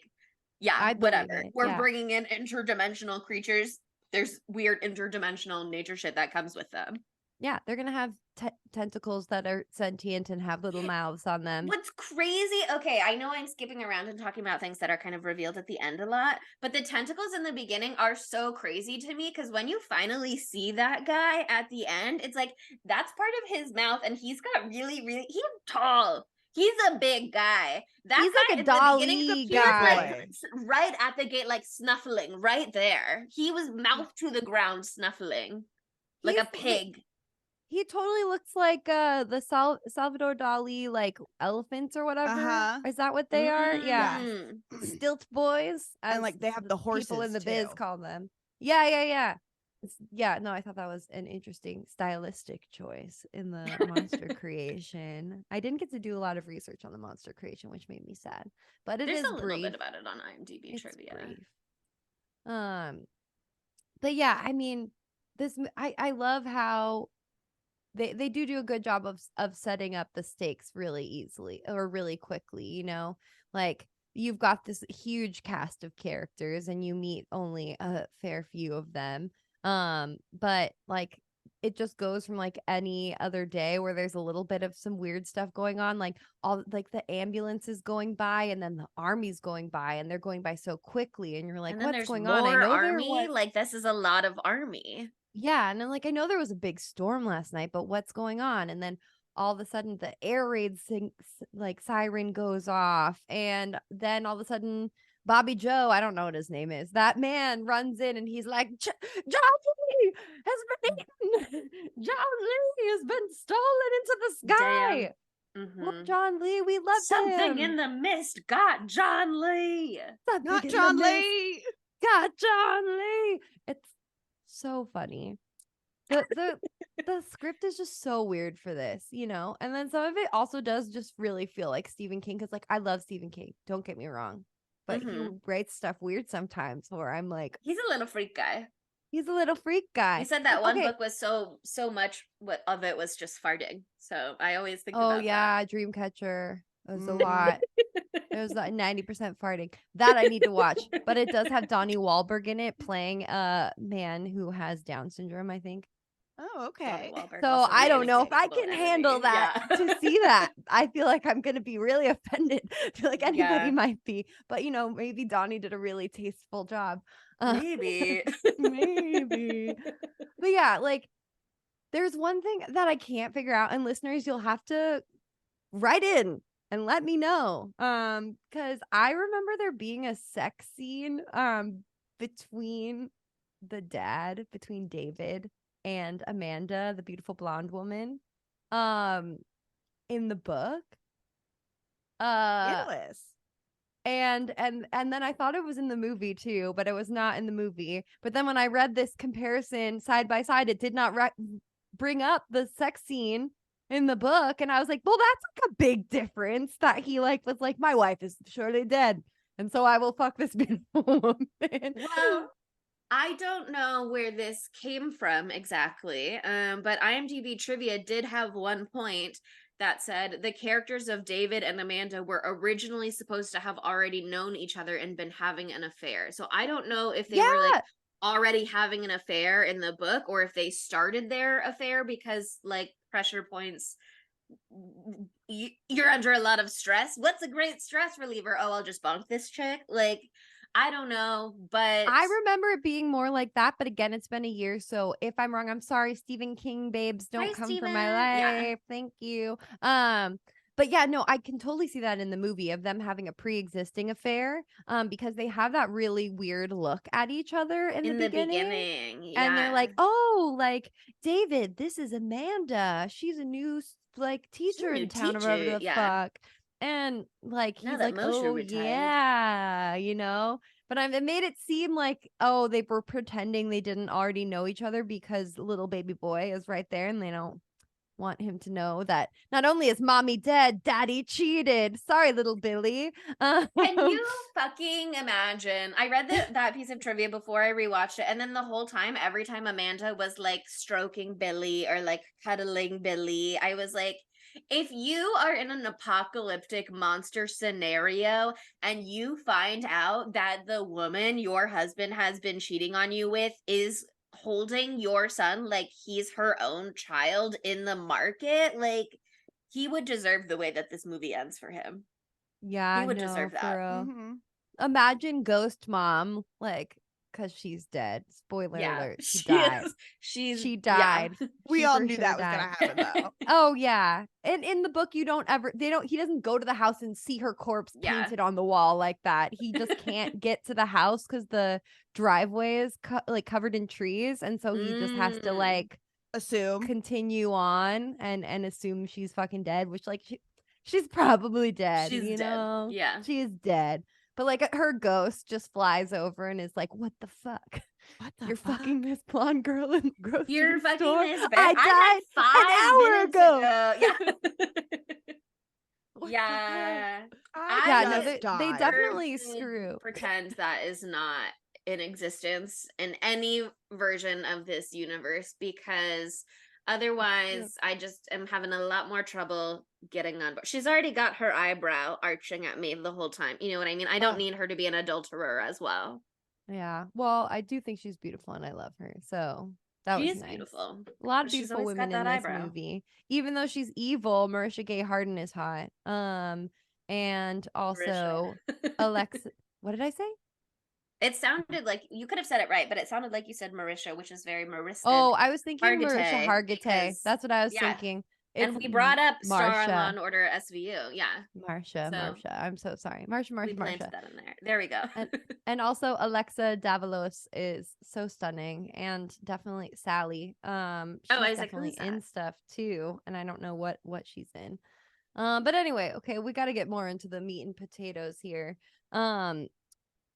yeah, whatever. We're bringing in interdimensional creatures. There's weird interdimensional nature shit that comes with them. Yeah, they're gonna have tentacles that are sentient and have little mouths on them. What's crazy, okay, I know I'm skipping around and talking about things that are kind of revealed at the end a lot, but the tentacles in the beginning are so crazy to me, because when you finally see that guy at the end, it's like, that's part of his mouth, and he's got he's tall. He's a big guy. He's like a dolly guy. Like, right at the gate, like snuffling right there. He was mouth to the ground snuffling like a pig. He totally looks like the Salvador Dali like elephants or whatever. Is that what they are? Yeah. Stilt boys. And like they have the horses people in the too. biz call them. Yeah. Yeah, no, I thought that was an interesting stylistic choice in the monster creation. I didn't get to do a lot of research on the monster creation, which made me sad. But there's a little bit about it on IMDb trivia. But yeah, I mean, I love how they do a good job of setting up the stakes really easily or really quickly, you know, like you've got this huge cast of characters and you meet only a fair few of them. But like it just goes from like any other day where there's a little bit of some weird stuff going on, like all like the ambulances going by and then the army's going by and they're going by so quickly and you're like, what's going on? I know army, like this is a lot of army. Yeah, and then like I know there was a big storm last night, but what's going on? And then all of a sudden the air raid like siren goes off, and then all of a sudden Bobby Joe, I don't know what his name is, that man runs in and he's like, John Lee has been eaten. John Lee has been stolen into the sky. Poor John Lee, we love Something him. in the mist got John Lee. Something Not in the John mist Lee. got John Lee. It's so funny. The script is just so weird for this, you know? And then some of it also does just really feel like Stephen King, because like I love Stephen King, don't get me wrong. But he writes stuff weird sometimes where I'm like, he's a little freak guy. He's a little freak guy. You said that one book was so much what of it was just farting. So I always think about that. Oh yeah, Dreamcatcher. It was a lot. It was like 90% farting. That I need to watch. But it does have Donnie Wahlberg in it playing a man who has Down syndrome, I think. Oh, okay. So I don't know if I can handle that to see that. I feel like I'm going to be really offended. I feel like anybody might be. But, you know, maybe Donnie did a really tasteful job. Maybe. Maybe. But yeah, like, there's one thing that I can't figure out. And listeners, you'll have to write in and let me know. Because I remember there being a sex scene between David and Amanda, the beautiful blonde woman, in the book. Yes. And then I thought it was in the movie too, but it was not in the movie. But then when I read this comparison side by side, it did not bring up the sex scene in the book, and I was like, well, that's like a big difference, that he like was like, my wife is surely dead, and so I will fuck this beautiful woman. Well, I don't know where this came from exactly, but IMDb trivia did have one point that said the characters of David and Amanda were originally supposed to have already known each other and been having an affair. So I don't know if they were like already having an affair in the book, or if they started their affair because like pressure points, you're under a lot of stress. What's a great stress reliever? Oh, I'll just bonk this chick. Like, I don't know, but I remember it being more like that. But again, it's been a year, so if I'm wrong, I'm sorry. Stephen King babes, don't come for my life. Yeah. Thank you. But yeah, no, I can totally see that in the movie of them having a pre-existing affair, because they have that really weird look at each other in the beginning. Yeah. And they're like, oh, like, David, this is Amanda. She's a new like teacher in town, or whatever the fuck. And like, he's like, oh yeah, you know. But it made it seem like, oh, they were pretending they didn't already know each other because little baby boy is right there, and they don't want him to know that not only is mommy dead, daddy cheated. Sorry, little Billy. Can you fucking imagine? I read that piece of trivia before I rewatched it, and then the whole time, every time Amanda was like stroking Billy or like cuddling Billy, I was like, if you are in an apocalyptic monster scenario and you find out that the woman your husband has been cheating on you with is holding your son like he's her own child in the market, like, he would deserve the way that this movie ends for him. Yeah, he would deserve that. Imagine Ghost Mom, like, because she's dead. Spoiler alert. She died. She died. Yeah. We all knew that was gonna happen though. Oh yeah. And in the book, he doesn't go to the house and see her corpse painted on the wall like that. He just can't get to the house because the driveway is like covered in trees, and so he just has to like continue on and assume she's fucking dead, which like she's probably dead. She's dead. Yeah, she is dead. But like her ghost just flies over and is like, "What the fuck? You're fucking this blonde girl in the grocery store. You're fucking this. I died 5 an hour ago." Yeah. They definitely screw. Pretend that is not in existence in any version of this universe, because otherwise I just am having a lot more trouble getting on board. She's already got her eyebrow arching at me the whole time. You know what I mean? I don't need her to be an adulterer as well. Yeah. Well, I do think she's beautiful and I love her. So that was nice. Beautiful. A lot of beautiful women in this movie. Even though she's evil, Marisha Gay Harden is hot. And also Alexa. What did I say? It sounded like you could have said it right, but it sounded like you said Marisha, which is very Marissa. Oh, I was thinking Marisha Hargitay. That's what I was thinking. And we brought up Star on Law Marsha. and Order SVU. Yeah. Marsha. So- I'm so sorry. Marsha. We planted Marsha. that in there. There we go. And also Alexa Davalos is so stunning, and definitely Sally. She's Isaac, definitely who's that? in stuff too, and I don't know what she's in. But anyway, okay, we got to get more into the meat and potatoes here.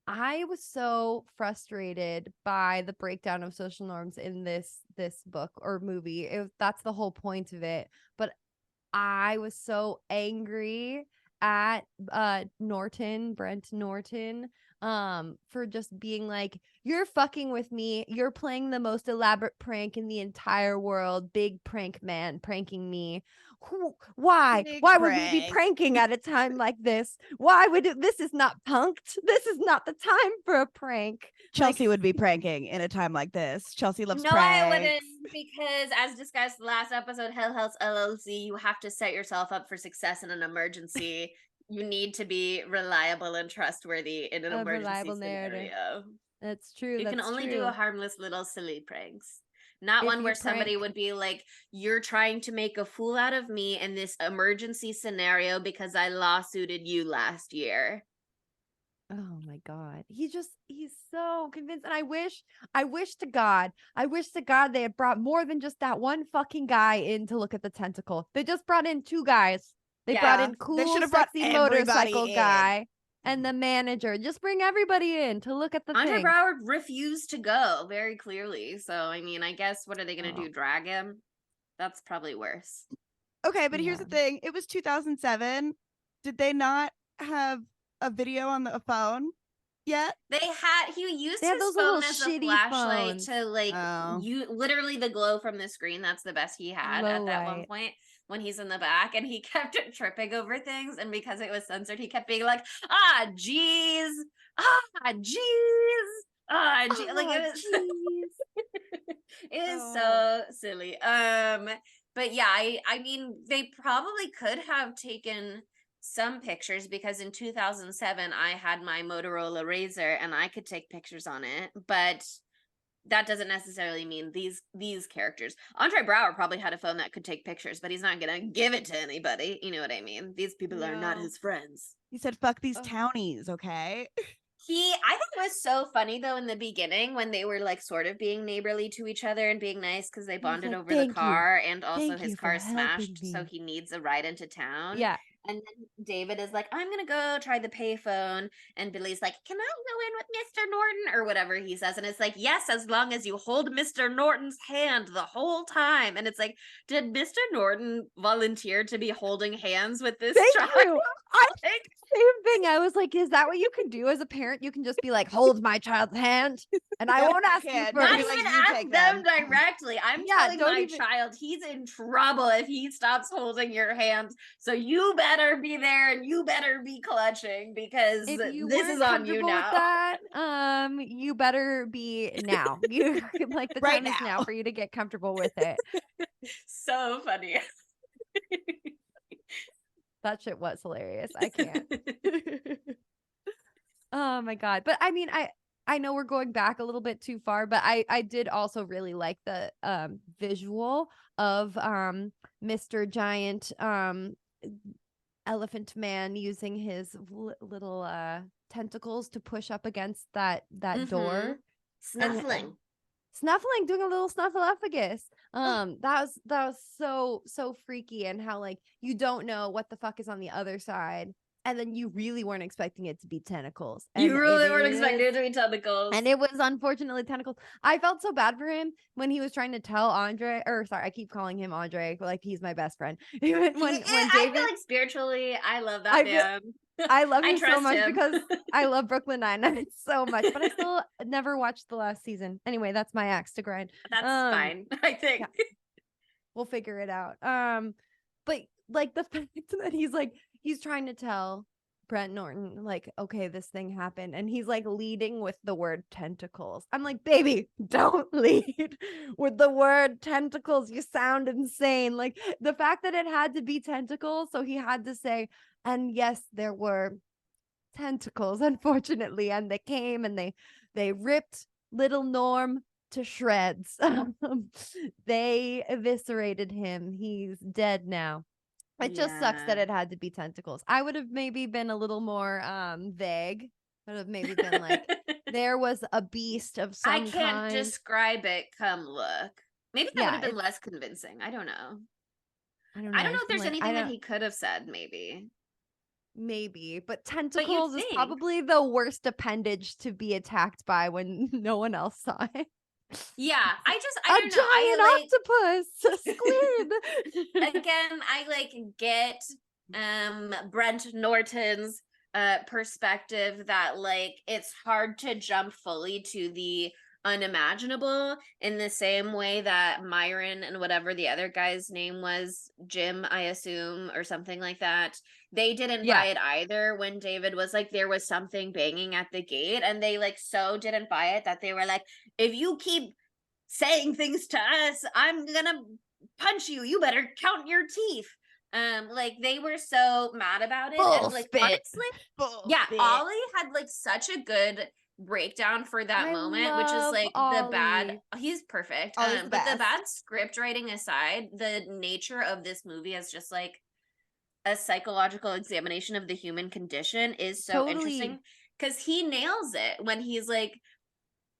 I was so frustrated by the breakdown of social norms in this book or movie. That's the whole point of it. But I was so angry at Brent Norton, for just being like, you're fucking with me. You're playing the most elaborate prank in the entire world. Big prank man pranking me. Why? Big Why would we be prank. pranking at a time like this? Why would this is not punked? This is not the time for a prank. Chelsea would be pranking in a time like this. Chelsea loves No, pranks. I wouldn't, because as discussed last episode, Hell House LLC, you have to set yourself up for success in an emergency. You need to be reliable and trustworthy in an A emergency reliable narrative. scenario. That's true. You can That's only true. do a harmless little silly pranks. Not If one you where somebody prank- would be like, you're trying to make a fool out of me in this emergency scenario because I lawsuited you last year. Oh my God. He's so convinced. And I wish to God they had brought more than just that one fucking guy in to look at the tentacle. They just brought in two guys. They brought Yeah, in they cool, should have brought sexy everybody motorcycle in. guy and the manager. Just bring everybody in to look at the Andre thing. Brower refused to go very clearly. So, I mean, I guess what are they going to Oh. do? Drag him? That's probably worse. Okay, but here's the Yeah. thing. It was 2007. Did they not have a video on the phone yet? He used They had his those phone little as a shitty flashlight phones. to like Oh. you literally the glow from the screen. That's the best he had Low at that one light. point when he's in the back, and he kept tripping over things, and because it was censored, he kept being like, jeez, jeez, like it was it is so silly. But yeah, I mean, they probably could have taken some pictures, because in 2007 I had my Motorola Razr and I could take pictures on it, but that doesn't necessarily mean these characters. Andre Brower probably had a phone that could take pictures, but he's not gonna give it to anybody. You know what I mean? These people are not No. his friends. He said, fuck these Ugh. townies, okay? I think it was so funny though in the beginning when they were like sort of being neighborly to each other and being nice because they bonded like, over the "Thank you. car, and also Thank his you for car helping smashed, so me." he needs a ride into town. Yeah. And then David is like, I'm gonna go try the payphone, and Billy's like, can I go in with Mr. Norton or whatever he says? And it's like, yes, as long as you hold Mr. Norton's hand the whole time. And it's like, did Mr. Norton volunteer to be holding hands with this Thank child? you. I Like, same thing. I was like, is that what you can do as a parent? You can just be like, hold my child's hand, and I Yep, won't I ask you can. for not Be even like, you ask take them them. directly. I'm Yeah, telling don't my even- child he's in trouble if he stops holding your hand. So you better be there and you better be clutching, because If you this weren't is on you comfortable with now. that, you better be now. You like the Right time is now now. for you to get comfortable with it. So funny. That shit was hilarious. I can't. Oh my God. But I mean, I know we're going back a little bit too far, but I did also really like the visual of Mr. Giant Elephant Man using his little tentacles to push up against that door. Snuffling. Snuffling, doing a little snuffleupagus. That was so freaky, and how like you don't know what the fuck is on the other side, and then you really weren't expecting it to be tentacles. You And really it weren't expecting is- it to be tentacles. And it was unfortunately tentacles. I felt so bad for him when he was trying to tell Andre, or sorry, I keep calling him Andre, like he's my best friend. when I David, feel like spiritually, I love that I feel- man. I love I him so trust much him. because I love Brooklyn Nine-Nine so much, but I still never watched the last season. Anyway, that's my axe to grind. That's fine, I think. yeah. We'll figure it out. But like the fact that he's trying to tell Brent Norton, like, okay, this thing happened, and he's like leading with the word tentacles. I'm like, baby, don't lead with the word tentacles. You sound insane. Like the fact that it had to be tentacles, so he had to say, and yes, there were tentacles, unfortunately, and they came and they ripped little Norm to shreds. They eviscerated him. He's dead now. It just sucks that Yeah. it had to be tentacles. I would have maybe been a little more vague. I would have maybe been like, there was a beast of some I can't kind. describe it. Come look. Maybe that would Yeah, have been it's- less convincing. I don't know. I don't I know. don't know just if been there's like, anything that he could have said. Maybe. maybe, but But you'd tentacles is think. probably the worst appendage to be attacked by when no one else saw it. Yeah. I A don't know. I giant octopus, a squid. again, I like get Brent Norton's perspective that like it's hard to jump fully to the unimaginable in the same way that Myron and whatever the other guy's name was, Jim, I assume, or something like that, they didn't Yeah. buy it either when David was like, there was something banging at the gate, and they like so didn't buy it that they were like, if you keep saying things to us, I'm gonna punch you. You better count your teeth. Like they were so mad about it. Bull And like spit. honestly, yeah, Ollie had like such a good breakdown for that I moment, which is love like the bad Ollie. he's perfect. Ollie's the But the best. bad script writing aside, the nature of this movie as just like a psychological examination of the human condition is so Totally. interesting because he nails it when he's like,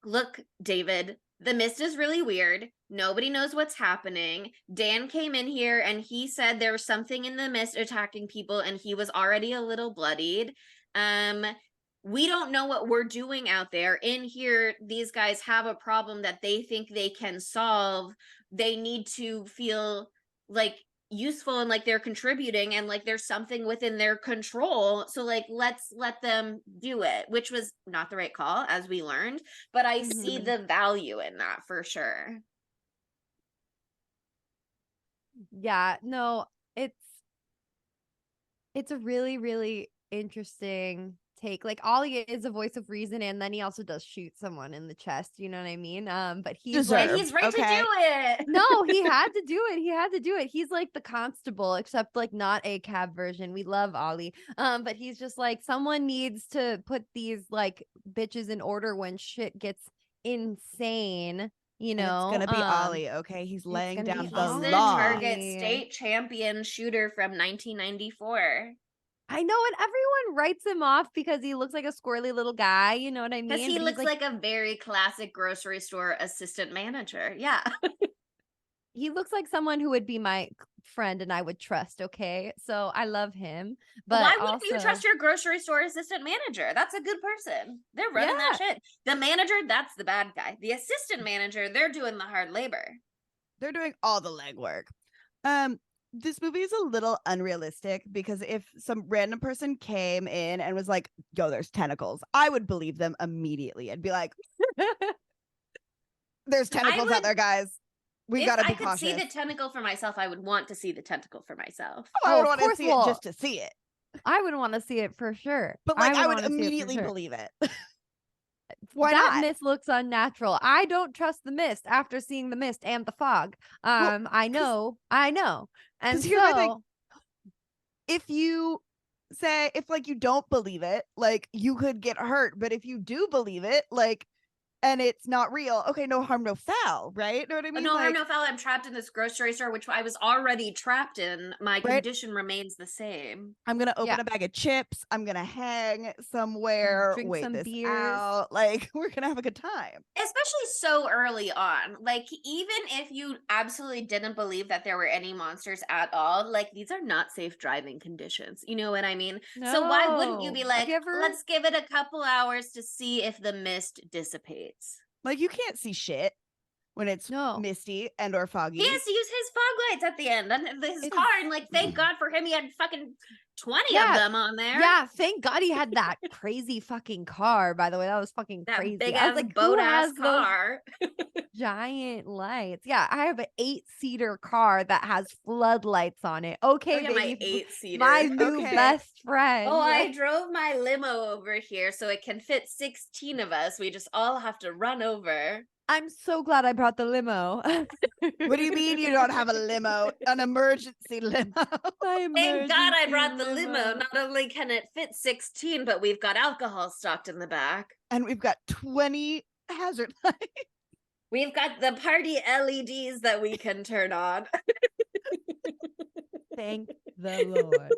look, David, the mist is really weird. Nobody knows what's happening. Dan came in here and he said there was something in the mist attacking people and he was already a little bloodied. We don't know what we're doing out there. In here, these guys have a problem that they think they can solve. They need to feel like useful and like they're contributing and like there's something within their control, so like let's let them do it, which was not the right call as we learned, but I see Mhm. the value in that for sure. Yeah, no, it's a really, really interesting take. Like Ollie is a voice of reason, and then he also does shoot someone in the chest, you know what I mean? But he's like, And he's right okay. to do it. no, he had to do it. He had to do it. He's like the constable, except like not a cab version. We love Ollie. But he's just like, someone needs to put these like bitches in order when shit gets insane. You And know, it's gonna be Ollie, okay? He's laying gonna down be the He's the law. Target state champion shooter from 1994. I know, and everyone writes him off because he looks like a squirrely little guy. You know what I mean? Because he But he's looks like a very classic grocery store assistant manager. Yeah. he looks like someone who would be my friend and I would trust. Okay, so I love him. But why wouldn't also, you trust your grocery store assistant manager? That's a good person. They're running that shit. The manager, that's the bad guy. The assistant manager, they're doing the hard labor. They're doing all the legwork. This movie is a little unrealistic because if some random person came in and was like, yo, there's tentacles, I would believe them immediately and be like, there's tentacles out there, guys. We gotta be If I could see the tentacle for myself, I would want to see the tentacle for myself. I Oh, would of want to course, see it well, just to see it. I would want to see it for sure. But like I would wanna see it for immediately sure. believe it. Why that not? mist looks unnatural. I don't trust the mist after seeing the mist and the fog. I know. And here's my thing. so If you say, if like you don't believe it, like you could get hurt, but if you do believe it, like, and it's not real, okay, no harm, no foul, right? Know what I mean? No harm, no foul. I'm trapped in this grocery store, which I was already trapped in. My condition remains the same. I'm gonna open a bag of chips. I'm gonna hang somewhere. Drink wait some this beers. out. Like we're gonna have a good time. Especially so early on. Like even if you absolutely didn't believe that there were any monsters at all, like these are not safe driving conditions. You know what I mean? So why wouldn't you be No. like, Have you ever- let's give it a couple hours to see if the mist dissipates? Like you can't see shit when it's No. misty and or foggy. He has to use his fog lights at the end and his car, and like thank God for him, he had fucking 20 of them on there. Yeah, thank God he had that crazy fucking car. By the way, that was fucking That crazy. big I ass was like, boat who ass has those car. giant lights? Yeah, I have an 8-seater car that has floodlights on it. Okay, Look at my baby, 8-seater. my new Okay. best friend. Oh, I Like, drove my limo over here so it can fit 16 of us. We just all have to run over. I'm so glad I brought the limo. What do you mean you don't have a limo? An emergency limo? Thank God I brought the limo. Not only can it fit 16, but we've got alcohol stocked in the back. And we've got 20 hazard lights. We've got the party LEDs that we can turn on. Thank the Lord.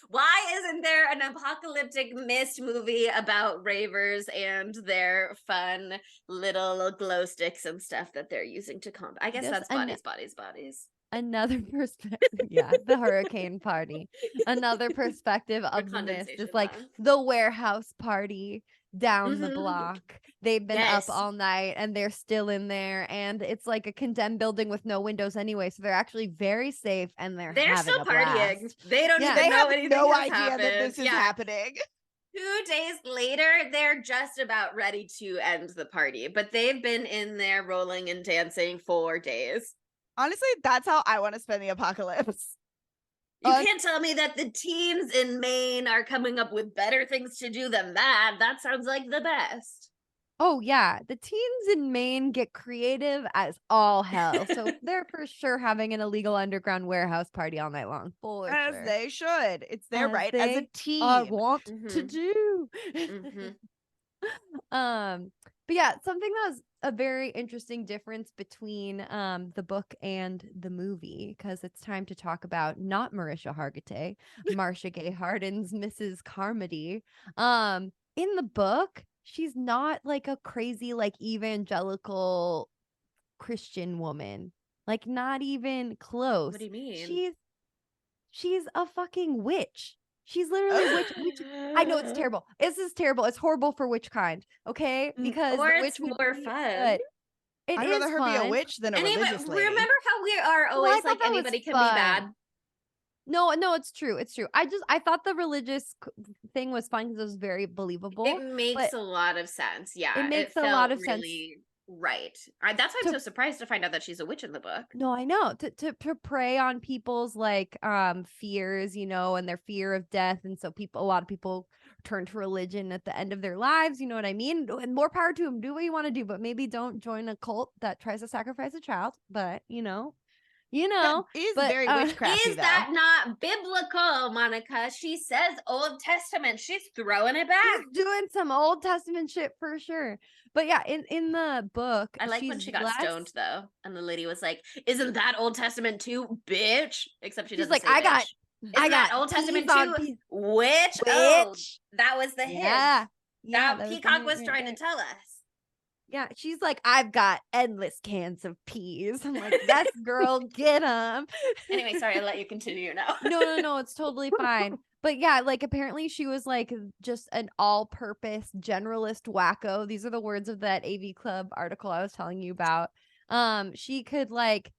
Why isn't there an apocalyptic mist movie about ravers and their fun little glow sticks and stuff that they're using to combat? I guess Just that's bodies. another perspective. Yeah, the hurricane party. Another perspective Or of the mist is condensation like one. the warehouse party down the Mhm. block. They've been Yes. up all night and they're still in there. And it's like a condemned building with no windows anyway. So they're actually very safe and they're They're having still a partying. blast. They don't Yeah. even They know have anything no has idea that happened. this is happening. 2 days later, they're just about ready to end the party, but they've been in there rolling and dancing for days. Honestly, that's how I want to spend the apocalypse. You can't tell me that the teens in Maine are coming up with better things to do than that. That sounds like the best. Oh yeah, the teens in Maine get creative as all hell. So they're for sure having an illegal underground warehouse party all night long. For As sure. they should. It's their As right as a they teen. want to Mhm. do. Mhm. But yeah, something that was a very interesting difference between the book and the movie, because it's time to talk about not Marisha Hargitay, Marcia Gay Harden's Mrs. Carmody. In the book, she's not like a crazy like evangelical Christian woman. Like not even close. What do you mean? She's a fucking witch. She's literally a witch. I know it's terrible. This is terrible. It's horrible for witch kind. Okay, because Or the it's witch would more be fun. good. It I'd is rather her fun. be a witch than a Anyway, religious lady. remember how we are I always thought like that was anybody can be bad? fun. No, it's true. It's true. I thought the religious thing was fun because it was very believable. It makes but a lot of sense. Yeah, it makes a felt lot of sense really right. That's why I'm so surprised to find out that she's a witch in the book. No, I know. To prey on people's like fears, and their fear of death. And so a lot of people turn to religion at the end of their lives, you know what I mean? And more power to them. Do what you want to do, but maybe don't join a cult that tries to sacrifice a child. But That is but very witchcrafty, Is though. that not biblical, Monica? She says Old Testament. She's throwing it back. she's doing some Old Testament shit for sure. But yeah, in the book, I like when she got stoned though, and the lady was like, "Isn't that Old Testament too, bitch?" Except she She's doesn't like, say I bitch. got Isn't that Old Testament too, witch? Oh, witch. that was the Yeah. hint. Yeah, That was the Peacock hint was right trying there. to tell us. Yeah, she's like, I've got endless cans of peas. I'm like, yes, girl, get them. Anyway, sorry, I'll let you continue now. No, it's totally fine. But yeah, like apparently she was like just an all-purpose generalist wacko. These are the words of that AV Club article I was telling you about. She could like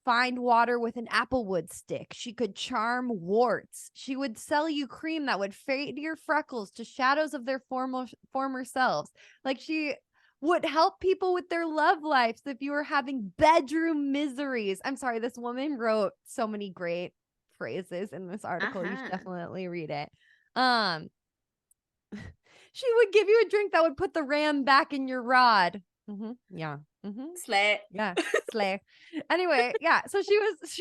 find water with an applewood stick. She could charm warts. She would sell you cream that would fade your freckles to shadows of their former selves. Like she would help people with their love lives if you were having bedroom miseries. I'm sorry, this woman wrote so many great phrases in this article. You should definitely read it. She would give you a drink that would put the ram back in your rod. Yeah. Slay. Yeah, slay. Anyway, yeah. So she was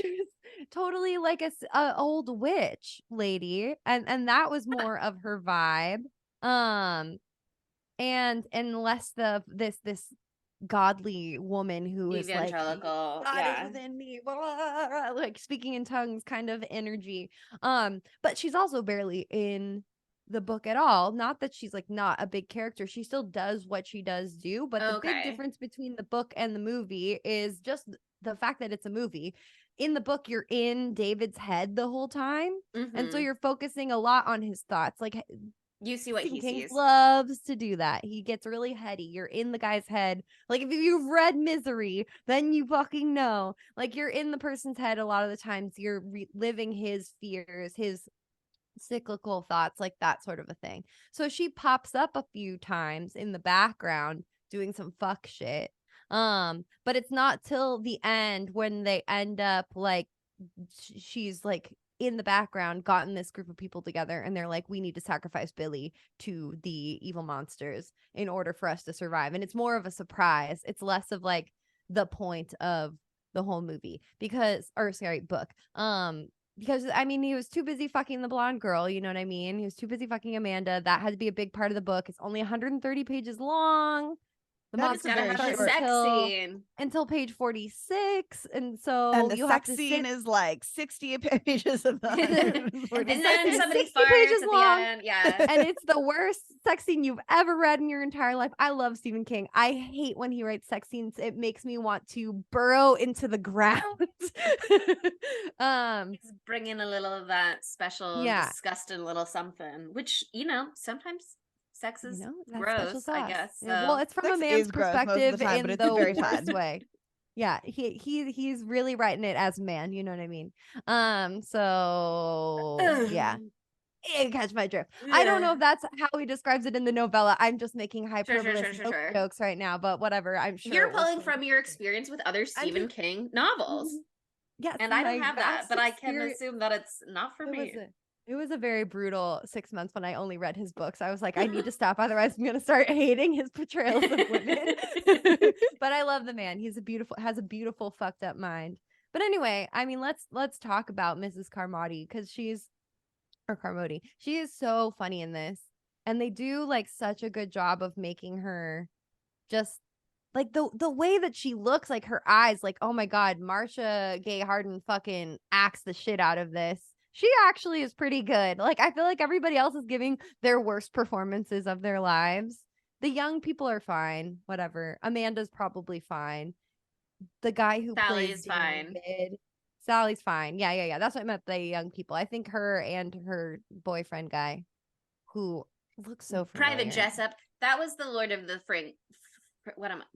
totally like a old witch lady, and that was more of her vibe. And less this godly woman who is like evangelical, God yeah, is within me, blah, like speaking in tongues kind of energy. But she's also barely in the book at all. Not that she's like not a big character. She still does what she does do, but the big difference between the book and the movie is just the fact that it's a movie. In the book, you're in David's head the whole time, and so you're focusing a lot on his thoughts. Like you see what he King sees. Loves to do that. He gets really heady. You're in the guy's head. Like if you've read Misery, then you fucking know. Like you're in the person's head a lot of the times. You're reliving his fears, his cyclical thoughts, like that sort of a thing. So she pops up a few times in the background doing some fuck shit. But it's not till the end when they end up like she's like in the background gotten this group of people together and they're like, we need to sacrifice Billy to the evil monsters in order for us to survive. And it's more of a surprise. It's less of like the point of the whole movie book. because I mean, he was too busy fucking the blonde girl. You know what I mean? He was too busy fucking Amanda. That had to be a big part of the book. It's only 130 pages long. The That is It's monster gotta very have the short. sex scene. until page 46, and so And the you have sex to scene sit. is like 60 pages of the And And 146. then somebody 60 farts pages at long. the end. Yeah. And it's the worst sex scene you've ever read in your entire life. I love Stephen King. I hate when he writes sex scenes. It makes me want to burrow into the ground. It's bringing a little of that special, Yeah. disgusting little something, which, sometimes sex is that special gross, sauce. I guess. Yeah, well, So it's from a Sex man's is gross most of the perspective time, in but it's the very worst fun. way. Yeah, he's really writing it as a man, you know what I mean? So yeah. You catch my drift. I don't know Yeah. if that's how he describes it in the novella. I'm just making Sure, hyperbole sure. jokes right now, but whatever. I'm sure You're it was pulling from your experience with other Stephen just- King novels. yes, And I don't my have that, vast but I can experience. assume that it's not for me. It was a very brutal 6 months when I only read his books. I was like, I need to stop, otherwise I'm gonna start hating his portrayals of women. But I love the man. Has a beautiful fucked up mind. But anyway, I mean, let's talk about Mrs. Carmody, because Carmody. She is so funny in this. And they do like such a good job of making her just like the way that she looks, like her eyes, like, oh my God, Marcia Gay Harden fucking acts the shit out of this. She actually is pretty good. Like, I feel like everybody else is giving their worst performances of their lives. The young people are fine, whatever. Amanda's probably fine. The guy who Sally's plays fine. David, Sally's fine. Yeah. That's what I meant by young people. I think her and her boyfriend guy, who looks so familiar. Private Jessup. That was the Lord of the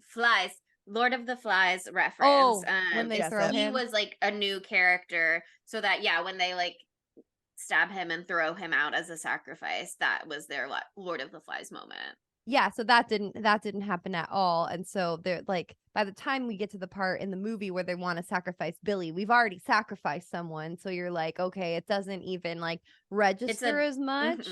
Flies. Lord of the Flies reference. Oh, when they throw he him. was like a new character, so that when they like stab him and throw him out as a sacrifice, that was their Lord of the Flies moment. Yeah, so that didn't happen at all. And so they're like, by the time we get to the part in the movie where they want to sacrifice Billy, we've already sacrificed someone. So you're like, okay, it doesn't even like register as much.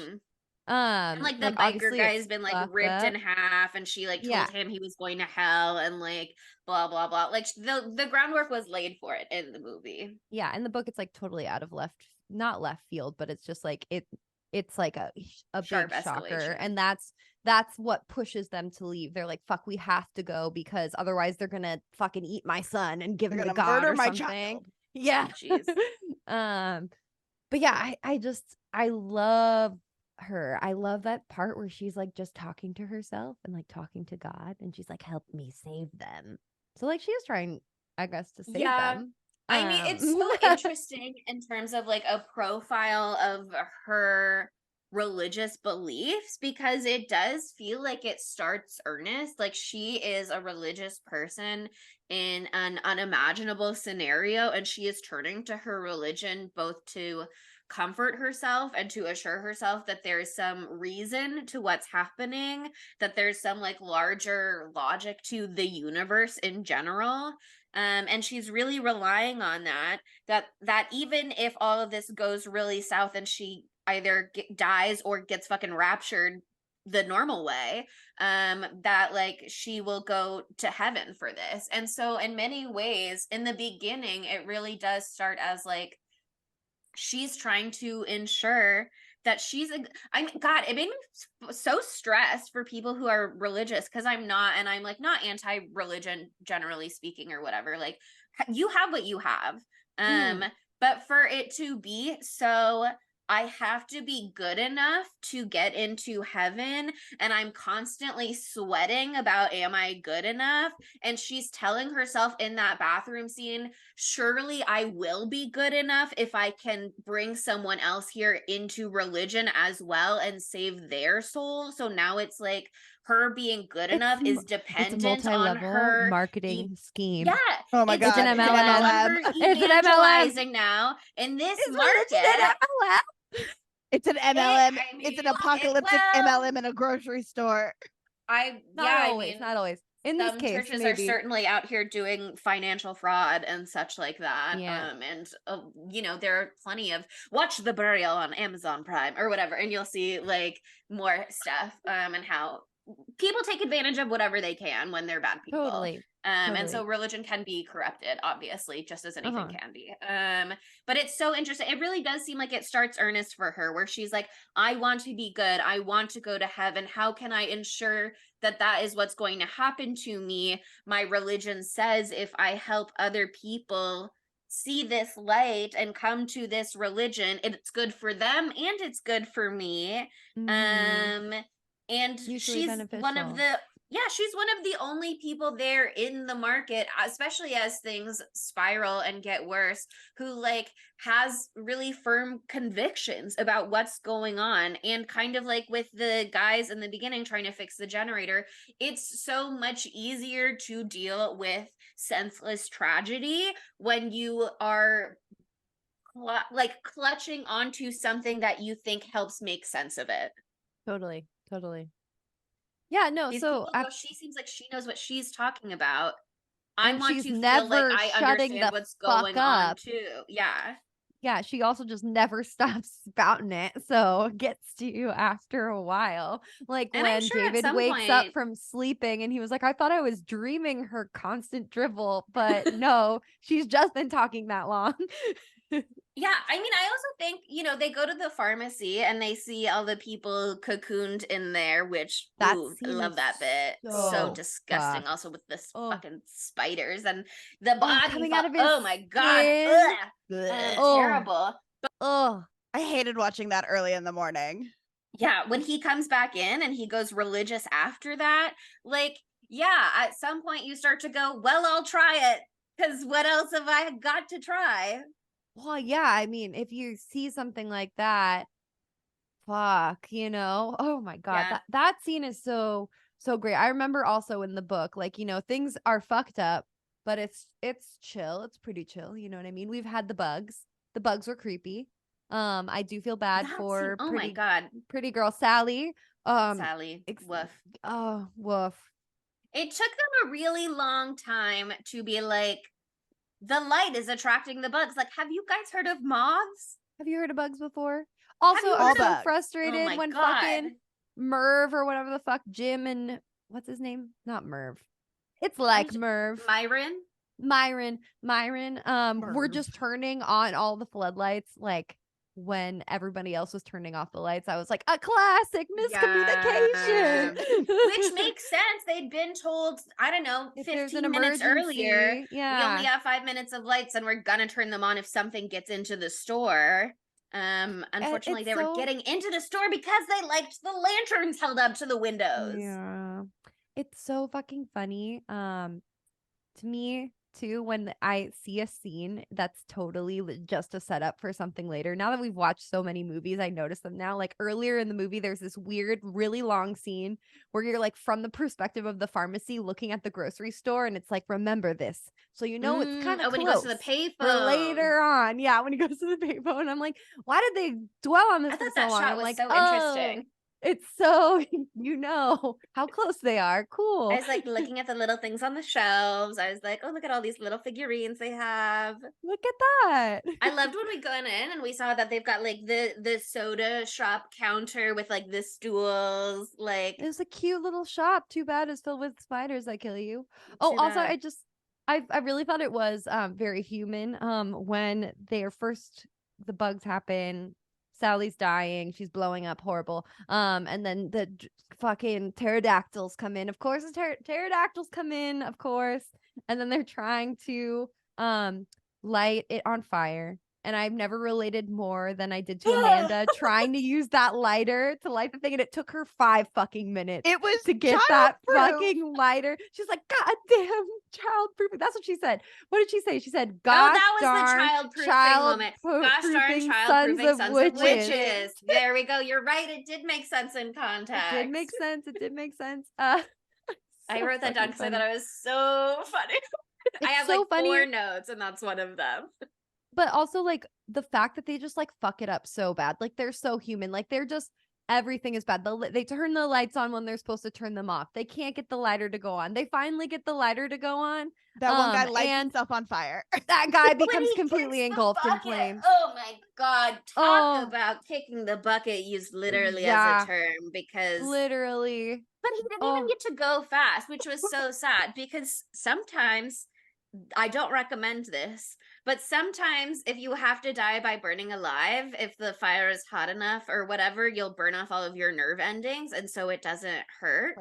And like the biker guy's been like ripped in half, and she like told him he was going to hell, and like blah blah blah. Like the groundwork was laid for it in the movie. Yeah, in the book it's like totally out of not left field, but it's just like it's like a Sharp big shocker. escalation. And that's what pushes them to leave. They're like, fuck, we have to go, because otherwise they're gonna fucking eat my son and give him to God or something. Child. Yeah. Jeez. But yeah, I love her. I love that part where she's like just talking to herself and like talking to God, and she's like, help me save them. So like she is trying, I guess, to save them. I mean, it's so interesting in terms of like a profile of her religious beliefs, because it does feel like it starts earnest. Like she is a religious person in an unimaginable scenario, and she is turning to her religion both to comfort herself and to assure herself that there's some reason to what's happening, that there's some like larger logic to the universe in general. And she's really relying on that even if all of this goes really south and she either dies or gets fucking raptured the normal way, that like she will go to heaven for this. And so in many ways, in the beginning, it really does start as like she's trying to ensure that I mean, God, it made me so stressed for people who are religious, because I'm not, and I'm like not anti-religion generally speaking or whatever. Like you have what you have. But for it to be so, I have to be good enough to get into heaven, and I'm constantly sweating about, am I good enough? And she's telling herself in that bathroom scene, surely I will be good enough if I can bring someone else here into religion as well and save their soul. So now it's like her being good enough is dependent on her marketing scheme. Yeah. Oh my God. It's an MLM. It's an evangelizing now in this market. It's an MLM. It's an apocalyptic MLM in a grocery store. Not always. In this case, churches are certainly out here doing financial fraud and such like that. Yeah. There are plenty of watch The Burial on Amazon Prime or whatever, and you'll see like more stuff and how people take advantage of whatever they can when they're bad people. Totally. And so religion can be corrupted, obviously, just as anything can be. But it's so interesting. It really does seem like it starts earnest for her, where she's like, I want to be good. I want to go to heaven. How can I ensure that that is what's going to happen to me? My religion says if I help other people see this light and come to this religion, it's good for them and it's good for me. Mhm. And Mutually she's one beneficial. of the she's one of the only people there in the market, especially as things spiral and get worse, who like has really firm convictions about what's going on. And kind of like with the guys in the beginning trying to fix the generator, it's so much easier to deal with senseless tragedy when you are like clutching onto something that you think helps make sense of it. Totally. Yeah, no, These so people go, she seems like she knows what she's talking about. I and want she's to feel like never I shutting understand the what's fuck going on up. too. Yeah. Yeah, she also just never stops spouting it, so it gets to you after a while. Like And I'm when sure at David some wakes up point, from sleeping and he was like, I thought I was dreaming her constant drivel, but no, she's just been talking that long. yeah, I mean, I also think, they go to the pharmacy and they see all the people cocooned in there, which, That ooh, I scene love is that bit. So so disgusting. fucked. Also with the Oh, fucking spiders and the oh, body. coming out of his Oh my God. skin. Ugh. Blech. Oh, Terrible. oh, I hated watching that early in the morning. Yeah, when he comes back in and he goes religious after that, like, yeah, at some point you start to go, well, I'll try it, because what else have I got to try? well, yeah. I mean, if you see something like that, fuck, oh my God, Yeah. that scene is so great. I remember also in the book, like, things are fucked up, but it's chill. It's pretty chill. You know what I mean? We've had the bugs were creepy. I do feel bad That scene, for oh my God, pretty girl Sally. Sally, woof. Oh, woof. It took them a really long time to be like, the light is attracting the bugs. Like, have you guys heard of moths? Have you heard of bugs before? Have Also, you I All was heard of, so bugs. oh frustrated my when God. fucking Merv or whatever the fuck, Jim and what's his name? Not Merv. It's I'm like Merv. Myron? Myron, were Merv. just turning on all the floodlights like when everybody else was turning off the lights. I was like, a classic Yeah. miscommunication. Which makes sense. They'd been told, I don't know, If there's an 15 minutes earlier, emergency, we only yeah. have 5 minutes of lights and we're gonna turn them on if something gets into the store. Unfortunately, It's they were so getting into the store because they liked the lanterns held up to the windows. yeah. It's so fucking funny. To me too, when I see a scene that's totally just a setup for something later. Now that we've watched so many movies, I notice them now. Like earlier in the movie, there's this weird, really long scene where you're like from the perspective of the pharmacy looking at the grocery store, and it's like, remember this. So it's kind of Oh, when he close goes to the for payphone. later on. Yeah, when he goes to the payphone. I'm like, why did they dwell on this I for thought so that long? shot I'm was like, so oh, interesting. it's so how close they are. I Cool. was like looking at the little things on the shelves. I was like, oh, look at all these little figurines they have. Look at that. I loved when we got in and we saw that they've got like the soda shop counter with like the stools. Like, It was a cute little shop. Too bad it's filled with spiders that kill you. Oh, too also, bad. I really thought it was very human. When the bugs happen, Sally's dying, she's blowing up, horrible. And then the fucking pterodactyls come in. Of course, the pterodactyls come in, of course. And then they're trying to light it on fire. And I've never related more than I did to Amanda trying to use that lighter to light the thing, and it took her 5 fucking minutes It was to get that childproof. fucking lighter. She's like, God damn, childproof. That's what she said. What did she say? She said, Oh, gosh that was the darn child-proofing moment. Gosh darn child-proofing child-proofing sons of witches. witches. There we go. You're right. It did make sense in context. It did make sense. It did make sense. I wrote that down because I thought it was so funny. I have so like funny. 4 notes, and that's one of them. But also like the fact that they just like fuck it up so bad. Like they're so human. Like they're just Everything is bad. They turn the lights on when they're supposed to turn them off. They can't get the lighter to go on. They finally get the lighter to go on. That one guy lights and himself on fire. that guy When becomes he completely kicks the engulfed in bucket, flames. oh my god! Talk Oh. about kicking the bucket used literally Yeah. as a term, because Literally. but he didn't Oh. even get to go fast, which was so sad, because sometimes, I don't recommend this, but sometimes if you have to die by burning alive, if the fire is hot enough or whatever, you'll burn off all of your nerve endings, and so it doesn't hurt.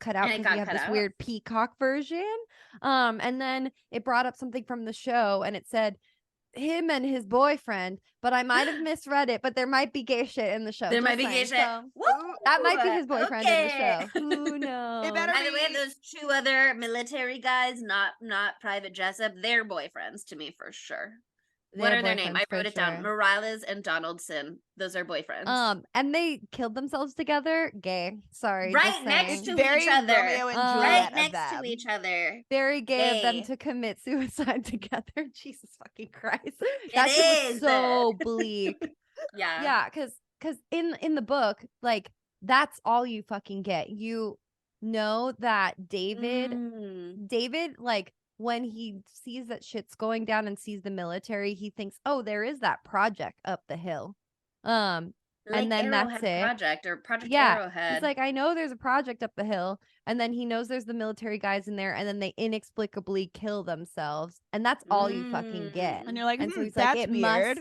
Cut out And it because we got have cut this out. weird peacock version. And then it brought up something from the show, and it said him and his boyfriend, but I might have misread it, but there might be gay shit in the show. There just might be gay saying. shit. So, Woo! that might be his boyfriend in the Okay. show. Who knows? better By the way, be- those two other military guys, not Private Jessup, they're boyfriends to me for sure. What They're are their names? I boyfriends for wrote it down. sure. Morales and Donaldson. Those are boyfriends. And they killed themselves together. Gay. Sorry. Right just next saying. to Very each other. Romeo and Right Juliet Right of next them. to each other. Very gay of them Gay. to commit suicide together. Jesus fucking Christ. It That shit was is. so bleak. Yeah. Yeah, because in the book, like, that's all you fucking get. You know that David, like, when he sees that shit's going down and sees the military, he thinks, oh, there is that project up the hill. Like And then that's Arrowhead it. Project or Project Yeah, Arrowhead. he's like, I know there's a project up the hill, and then he knows there's the military guys in there, and then they inexplicably kill themselves, and that's all you fucking get. And you're like, And so he's that's like, it weird. must,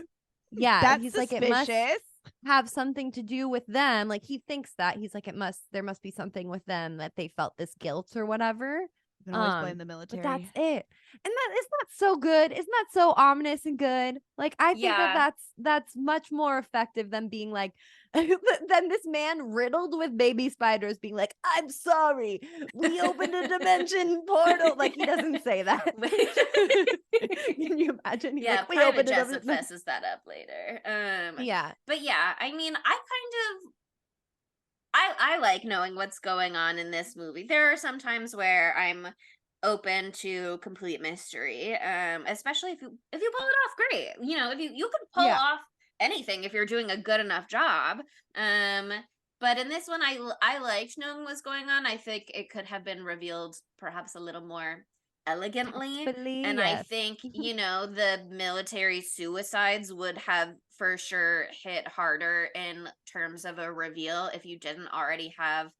yeah, That's he's suspicious. like, it must have something to do with them. Like, he thinks that. He's like, there must be something with them that they felt this guilt or whatever. You can always blame the But military. that's it. And that is not so good. Isn't that so ominous and good? Like, I think Yeah. that's much more effective than being like, than this man riddled with baby spiders being like, I'm sorry, we opened a dimension portal. Like, he doesn't say that. Can you imagine? He's Yeah, like, we Private opened Jessup it. fesses that up later. Yeah. But yeah, I mean, I like knowing what's going on in this movie. There are some times where I'm open to complete mystery, especially if you pull it off, great. You know, if you can pull Yeah. off anything if you're doing a good enough job. But in this one, I liked knowing what's going on. I think it could have been revealed perhaps a little more elegantly. And I Yes. think, you know, the military suicides would have for sure hit harder in terms of a reveal if you didn't already have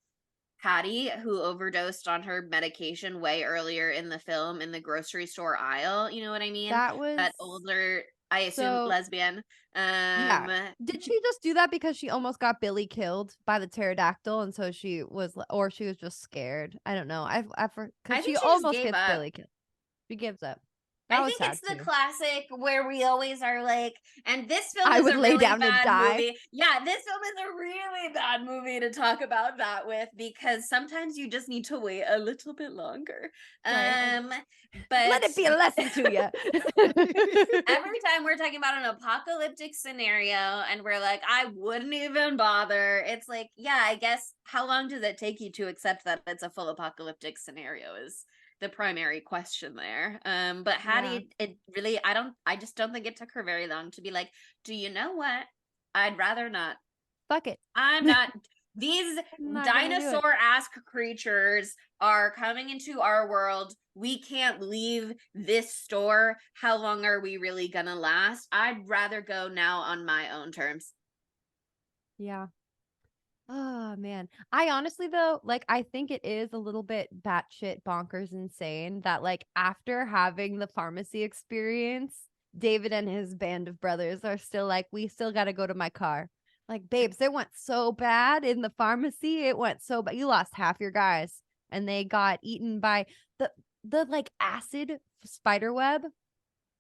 Hattie, who overdosed on her medication way earlier in the film in the grocery store aisle. You know what I mean? That was that older, I assume, so- lesbian. Yeah. Did she just do that because she almost got Billy killed by the pterodactyl, and so she was, or she was just scared? I don't know. I because think she she just almost gave gets up. Billy killed. She gives up. That I was think it's sad the too. classic where we always are like, and this film I is would a lay really down and bad die. movie. Yeah, this film is a really bad movie to talk about that with, because sometimes you just need to wait a little bit longer. Right. But Let it be a lesson to you. every time we're talking about an apocalyptic scenario and we're like, I wouldn't even bother, it's like, yeah, I guess, how long does it take you to accept that it's a full apocalyptic scenario is the primary question there. But Hattie, it really, I just don't think it took her very long to be like, do you know what? I'd rather not. Fuck it. I'm not. These I'm not gonna do it. dinosaur-esque creatures are coming into our world. We can't leave this store. How long are we really gonna last? I'd rather go now on my own terms. Yeah. Oh man. I honestly though, like, I think it is a little bit batshit bonkers insane that, like, after having the pharmacy experience, David and his band of brothers are still like, we still got to go to my car. Like, babes, it went so bad in the pharmacy. It went so bad. You lost half your guys, and they got eaten by the like acid spider web.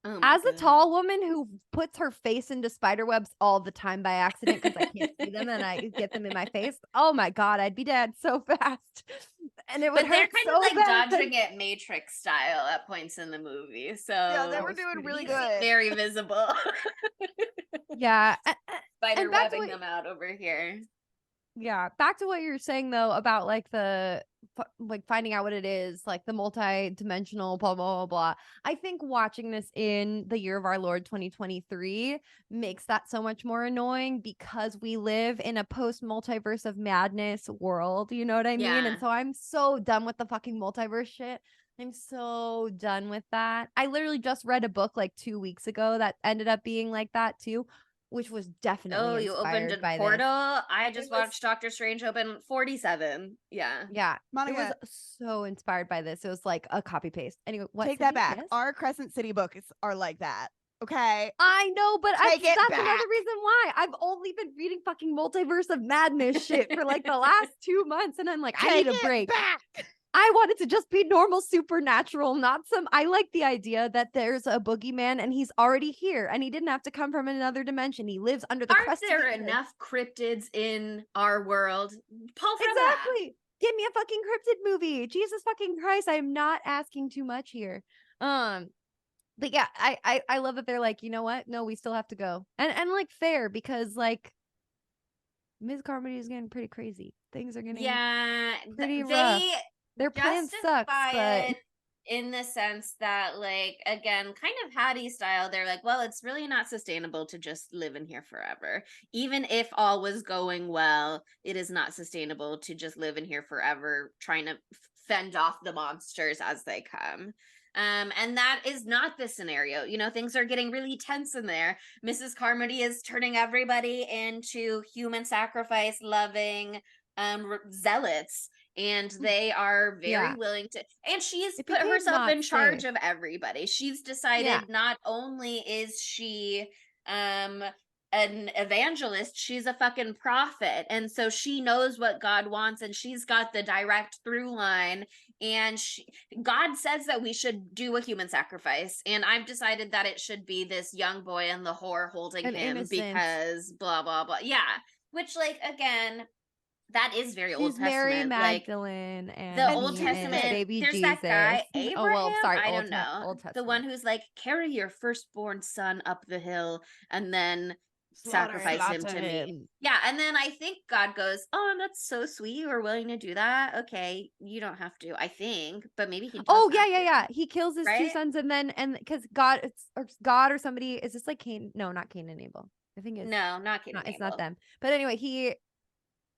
Oh my As a God. tall woman who puts her face into spider webs all the time by accident because I can't see them and I get them in my face. Oh my God, I'd be dead so fast. And it would But they're hurt kind so of like bad. dodging it Matrix style at points in the movie. So Yeah, they That were was doing pretty really he's good. very visible. Yeah. Spider And back to webbing what- them out over here. Yeah, back to what you're saying though about like like finding out what it is, like the multi-dimensional blah blah blah blah. I think watching this in the year of our Lord 2023 makes that so much more annoying because we live in a post-multiverse of madness world, you know what I mean? Yeah. And so I'm so done with the fucking multiverse shit. I'm so done with that. I literally just read a book like 2 weeks ago that ended up being like that too, which was definitely Oh, you opened inspired a by portal? this. I just was- watched Doctor Strange open 47. Yeah. Yeah, it Monica, was so inspired by this. It was like a copy paste. Anyway, what? take that Sydney? back. Yes? Our Crescent City books are like that. Okay. I know, but Take it that's back. another reason why I've only been reading fucking multiverse of madness shit for like the last 2 months, and I'm like, I Take need a it break. back. I want it to just be normal supernatural, not some. I like the idea that there's a boogeyman and he's already here, and he didn't have to come from another dimension. He lives under the Aren't crust. there of the earth. enough cryptids in our world? Pull from that. Exactly. Give me a fucking cryptid movie. Jesus fucking Christ. I'm not asking too much here. But yeah, I love that they're like, you know what? No, we still have to go. And like fair, because like Ms. Carmody is getting pretty crazy. Things are getting Yeah. pretty rough. They Their plan sucks, justify but it in the sense that, like, again, kind of Hattie style, they're like, well, it's really not sustainable to just live in here forever. Even if all was going well, it is not sustainable to just live in here forever, trying to fend off the monsters as they come. And that is not the scenario. You know, things are getting really tense in there. Mrs. Carmody is turning everybody into human sacrifice loving zealots, and they are very Yeah. willing to, and she's It put became herself not in charge safe. of everybody. She's decided Yeah. not only is she an evangelist, she's a fucking prophet, and so she knows what God wants, and she's got the direct through line, and God says that we should do a human sacrifice, and I've decided that it should be this young boy and the whore holding An him innocent. because blah blah blah. Yeah, which, like, again, that is very Old She's Mary Testament. Like, Magdalene and the And Old here's the Testament, thing. baby there's Jesus. that guy Abraham. Oh well, sorry, I Old don't know. Old The Testament. one who's like, carry your firstborn son up the hill and then sacrifice him to me. Yeah, and then I think God goes, "Oh, that's so sweet. You were willing to do that. Okay, you don't have to. I think, but maybe he does." Oh yeah, have yeah, to." yeah. He kills his two Right? sons, and because God, God or somebody. Is this like Cain? No, not Cain and Abel. I think it's No, not kidding. it's not them. But anyway, he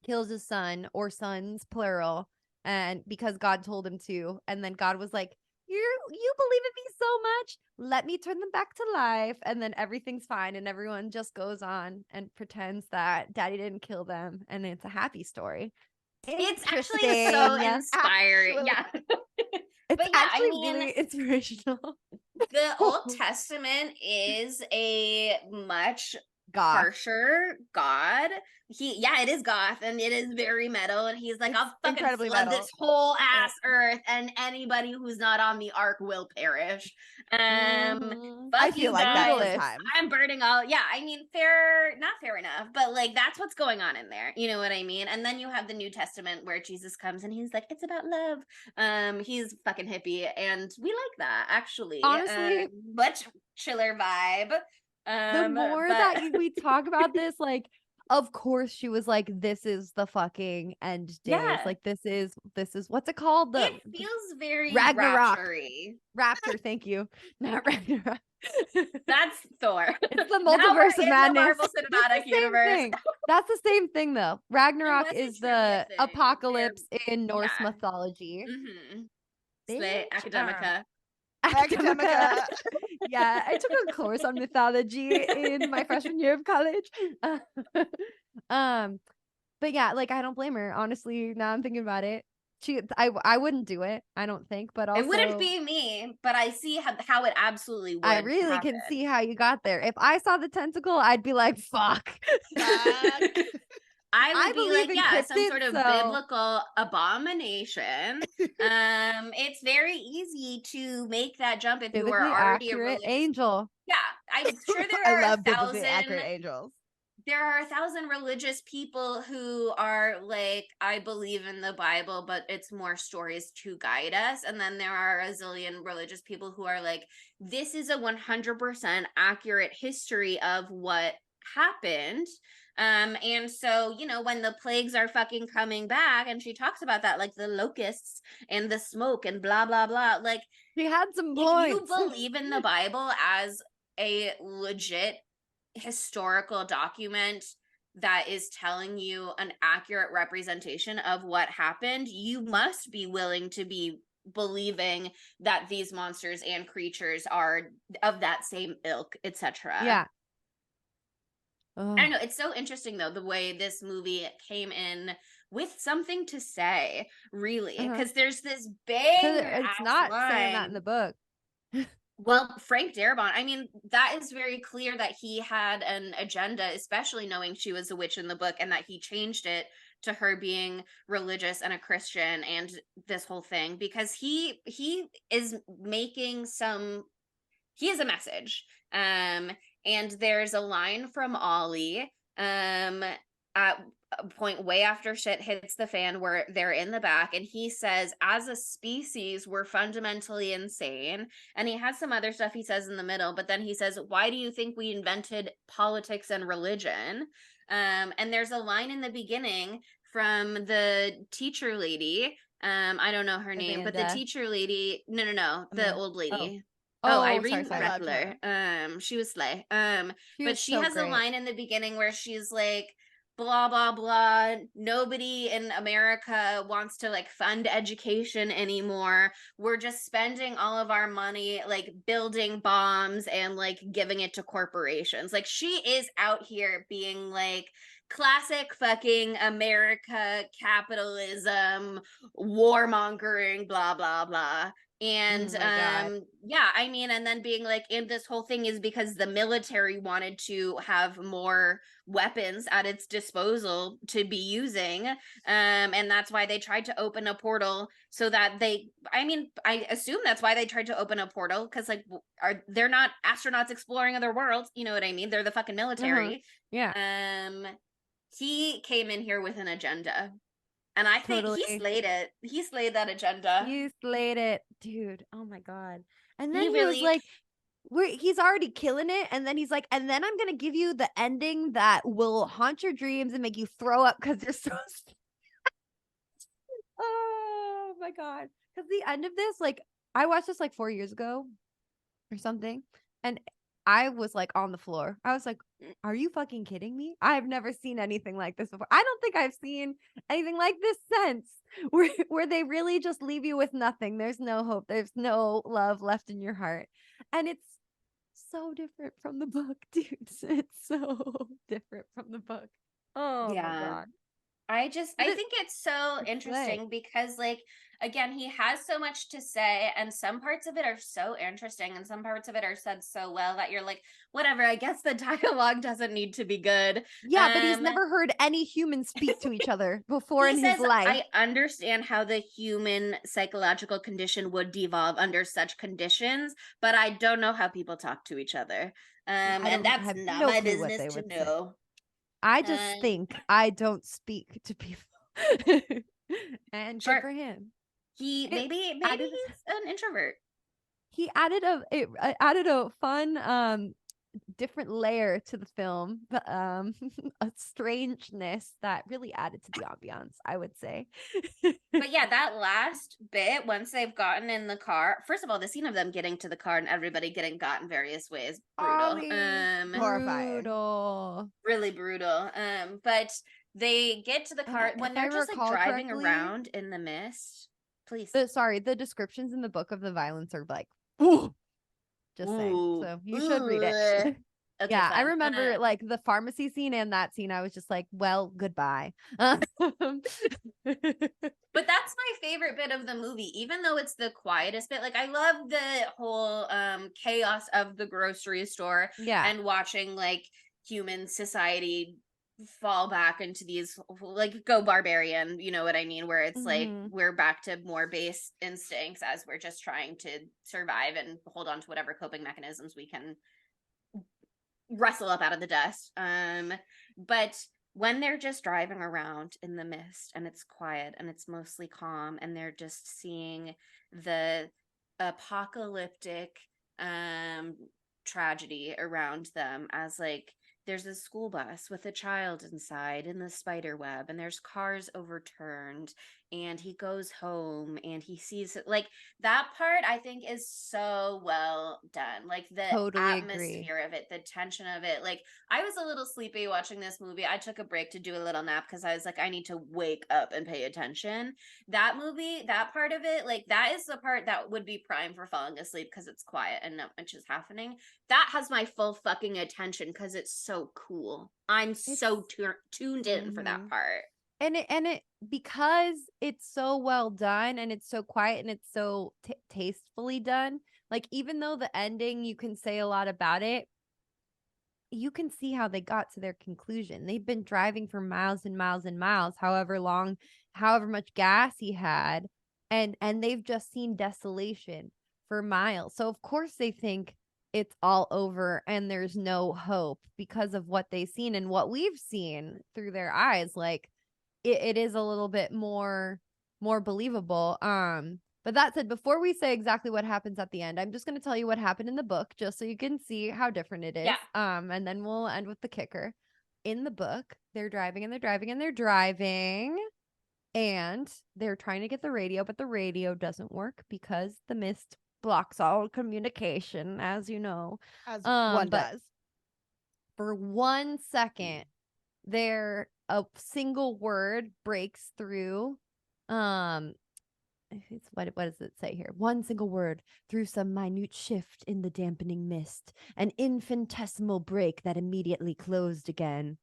kills his son or sons plural, and because God told him to, and then God was like, you believe in me so much, let me turn them back to life, and then everything's fine, and everyone just goes on and pretends that daddy didn't kill them, and it's a happy story. It's actually so Interesting. inspiring. Actually. Yeah. It's But yeah, I actually mean, really inspirational. the Old Testament is a much God. harsher God. It is goth, and it is very metal, and he's like, It's I'll fucking incredibly flood metal. this whole ass earth, and anybody who's not on the ark will perish. Mhm. Fuck I you feel like that guys. sometimes. I'm burning all. Yeah, I mean, not fair enough, but like that's what's going on in there. You know what I mean? And then you have the New Testament where Jesus comes and he's like, it's about love. He's fucking hippie, and we like that actually. Honestly, much chiller vibe. The more that we talk about this, like, of course she was like, this is the fucking end days. Yeah. Like, this is what's it called? It feels very Ragnarok. rapture-y. Raptor. Thank you. Not Ragnarok. That's Thor. It's the Now we're multiverse of in the madness. Marvel It's the Cinematic same Universe. thing. That's the same thing, though. Ragnarok wasn't is sure the if it- apocalypse in Norse yeah. mythology. Mm-hmm. Bitch. Academica. Academica. Yeah, I took a course on mythology in my freshman year of college. But yeah, like I don't blame her. Honestly, now I'm thinking about it. I wouldn't do it, I don't think, but also It wouldn't be me, but I see how it absolutely would I really happen. can see how you got there. If I saw the tentacle, I'd be like, fuck. Fuck. I would I be believe like, in yeah, some sort cryptids, of so biblical abomination. It's very easy to make that jump if you are biblically already a accurate religious. angel. Yeah, I'm sure I there are love biblically accurate angels. there are 1,000 religious people who are like, I believe in the Bible, but it's more stories to guide us. And then there are a zillion religious people who are like, this is a 100% accurate history of what happened. And so, you know, when the plagues are fucking coming back, and she talks about that, like the locusts and the smoke and blah, blah, blah. Like, She had some if you points. believe in the Bible as a legit historical document that is telling you an accurate representation of what happened, you must be willing to be believing that these monsters and creatures are of that same ilk, etc. Yeah. I don't know. It's so interesting though, the way this movie came in with something to say, really, because there's this banger It's ass not saying that line. in the book. Well, Frank Darabont, I mean, that is very clear that he had an agenda, especially knowing she was a witch in the book, and that he changed it to her being religious and a Christian and this whole thing, because he is making some, he has a message. And there's a line from Ollie at a point way after shit hits the fan where they're in the back, and he says, as a species, we're fundamentally insane. And he has some other stuff he says in the middle, but then he says, why do you think we invented politics and religion? And there's a line in the beginning from the teacher lady. I don't know her name, but the Amanda. teacher lady, no, the old lady. Oh, Irene sorry. I loved her. Reckler. She was slay. She But was she so has a great. line in the beginning where she's like, blah blah blah, nobody in America wants to like fund education anymore, we're just spending all of our money like building bombs and like giving it to corporations. Like, she is out here being like classic fucking America, capitalism, warmongering, blah blah blah. And Oh my God. yeah, I mean, and then being like, and this whole thing is because the military wanted to have more weapons at its disposal to be using, and that's why they tried to open a portal, so that I assume that's why they tried to open a portal, because like, they're not astronauts exploring other worlds, you know what I mean? They're the fucking military. Yeah. He came in here with an agenda, and I think he Totally. slayed it. He slayed that agenda. You slayed it, dude. Oh my God. And then He he was really, like, he's already killing it. And then he's like, and then I'm going to give you the ending that will haunt your dreams and make you throw up because you're so. Oh my God. Because the end of this, like, I watched this like 4 years ago or something. And I was like on the floor. I was like, are you fucking kidding me? I've never seen anything like this before. I don't think I've seen anything like this since, where they really just leave you with nothing. There's no hope. There's no love left in your heart. And it's so different from the book, dude. It's so different from the book. Oh my yeah. God. I think it's so interesting because, like, again, he has so much to say, and some parts of it are so interesting, and some parts of it are said so well that you're like, whatever, I guess the dialogue doesn't need to be good. Yeah, but he's never heard any humans speak to each other before in his life. I understand how the human psychological condition would devolve under such conditions, but I don't know how people talk to each other. And that's not my business to know. I just think I don't speak to people. And good for him. Maybe he's an introvert. He added a fun different layer to the film, but a strangeness that really added to the ambiance, I would say. But yeah, that last bit, once they've gotten in the car, first of all, the scene of them getting to the car and everybody getting got in various ways, brutal. Horrifying. Really brutal. But they get to the car when they're just like driving around in the mist. Please. The descriptions in the book of the violence are like, ooh, just saying. So you should read it. Okay, Yeah, I fine. remember like the pharmacy scene and that scene. I was just like, well, goodbye. But that's my favorite bit of the movie, even though it's the quietest bit. Like I love the whole chaos of the grocery store Yeah. and watching like human society fall back into these like go barbarian, you know what I mean, where it's like Mhm. we're back to more base instincts as we're just trying to survive and hold on to whatever coping mechanisms we can rustle up out of the dust. But when they're just driving around in the mist and it's quiet and it's mostly calm and they're just seeing the apocalyptic um tragedy around them, as like there's a school bus with a child inside in the spider web and there's cars overturned and he goes home and he sees it, like that part I think is so well done. Like the Totally agree. atmosphere of it, the tension of it. Like I was a little sleepy watching this movie. I took a break to do a little nap because I was like, I need to wake up and pay attention. That movie, that part of it, like that is the part that would be prime for falling asleep because it's quiet and not much is happening. That has my full fucking attention because it's so cool. I'm so tuned in for that Mhm. part. And it because it's so well done and it's so quiet and it's so tastefully done. Like even though the ending, you can say a lot about it, you can see how they got to their conclusion. They've been driving for miles and miles and miles, however long, however much gas he had, and they've just seen desolation for miles. So of course they think it's all over and there's no hope because of what they've seen and what we've seen through their eyes. Like it is a little bit more believable. But that said, before we say exactly what happens at the end, I'm just going to tell you what happened in the book, just so you can see how different it is. Yeah. And then we'll end with the kicker. In the book, they're driving and they're driving and they're driving, and they're trying to get the radio, but the radio doesn't work because the mist blocks all communication, as you know. As one But does. for 1 second, there a single word breaks through. It's what does it say here? One single word through some minute shift in the dampening mist, an infinitesimal break that immediately closed again.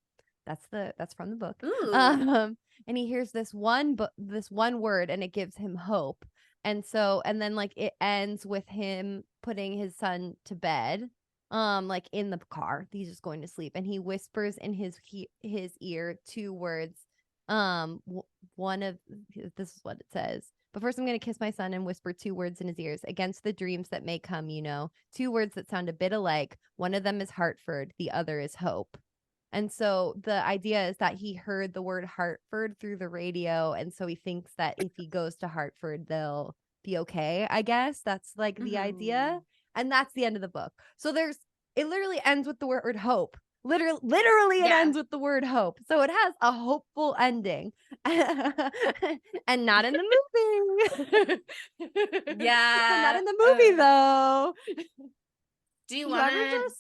That's from the book. Ooh. And he hears this one word, and it gives him hope. And then like it ends with him putting his son to bed, like in the car. He's just going to sleep, and he whispers in his ear two words. One of this is what it says. But first, I'm going to kiss my son and whisper two words in his ears against the dreams that may come, you know. Two words that sound a bit alike. One of them is Hartford. The other is hope. And so the idea is that he heard the word Hartford through the radio. And so he thinks that if he goes to Hartford, they'll be okay, I guess. That's like the idea. And that's the end of the book. So it literally ends with the word hope. Literally it ends with the word hope. So it has a hopeful ending. And not in the movie. Yeah. Not in the movie though. Do you You want ever to just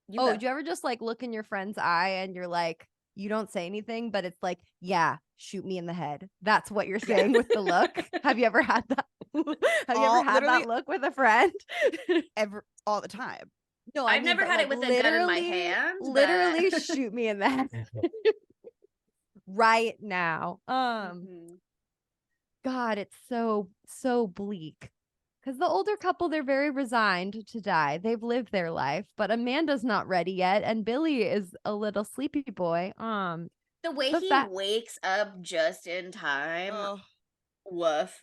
did you ever just like look in your friend's eye and you're like, you don't say anything, but it's like, yeah, shoot me in the head. That's what you're saying with the look. Have you ever had that? Have you ever had that look with a friend? All the time. No, I've never had it with a gun in my hand. Literally shoot me in the head. Right now. God, it's so bleak. Because the older couple, they're very resigned to die. They've lived their life, but Amanda's not ready yet, and Billy is a little sleepy boy. The way he wakes up just in time. Woof.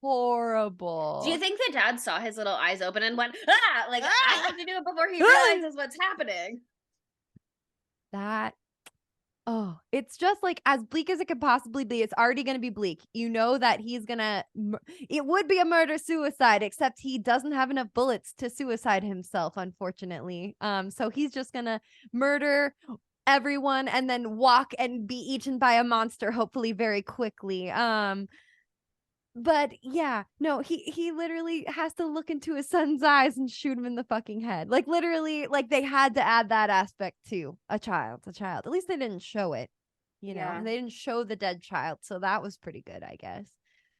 Horrible. Do you think the dad saw his little eyes open and went, ah, like I have to do it before he realizes what's happening? It's just like as bleak as it could possibly be. It's already going to be bleak. You know that he's going to, it would be a murder-suicide, except he doesn't have enough bullets to suicide himself, unfortunately. So he's just going to murder everyone and then walk and be eaten by a monster, hopefully very quickly. But yeah, no, he literally has to look into his son's eyes and shoot him in the fucking head. Like literally, like they had to add that aspect to a child. At least they didn't show it, you know. They didn't show the dead child, so that was pretty good, I guess.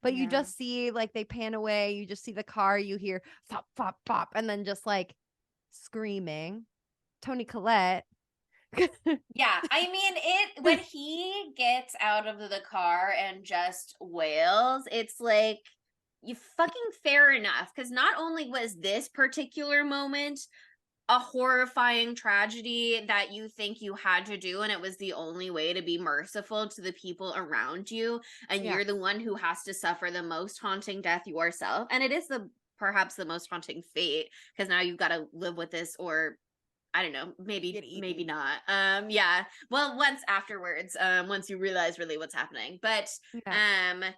But you just see like they pan away, you just see the car, you hear pop pop pop, and then just like screaming. Toni Collette. Yeah, I mean it when he gets out of the car and just wails, it's like you fucking fair enough, because not only was this particular moment a horrifying tragedy that you think you had to do and it was the only way to be merciful to the people around you, and Yeah. you're the one who has to suffer the most haunting death yourself, and it is the perhaps the most haunting fate, because now you've got to live with this, or I don't know, Get maybe eaten. not. Yeah. Well, once afterwards, once you realize really what's happening. But Yeah.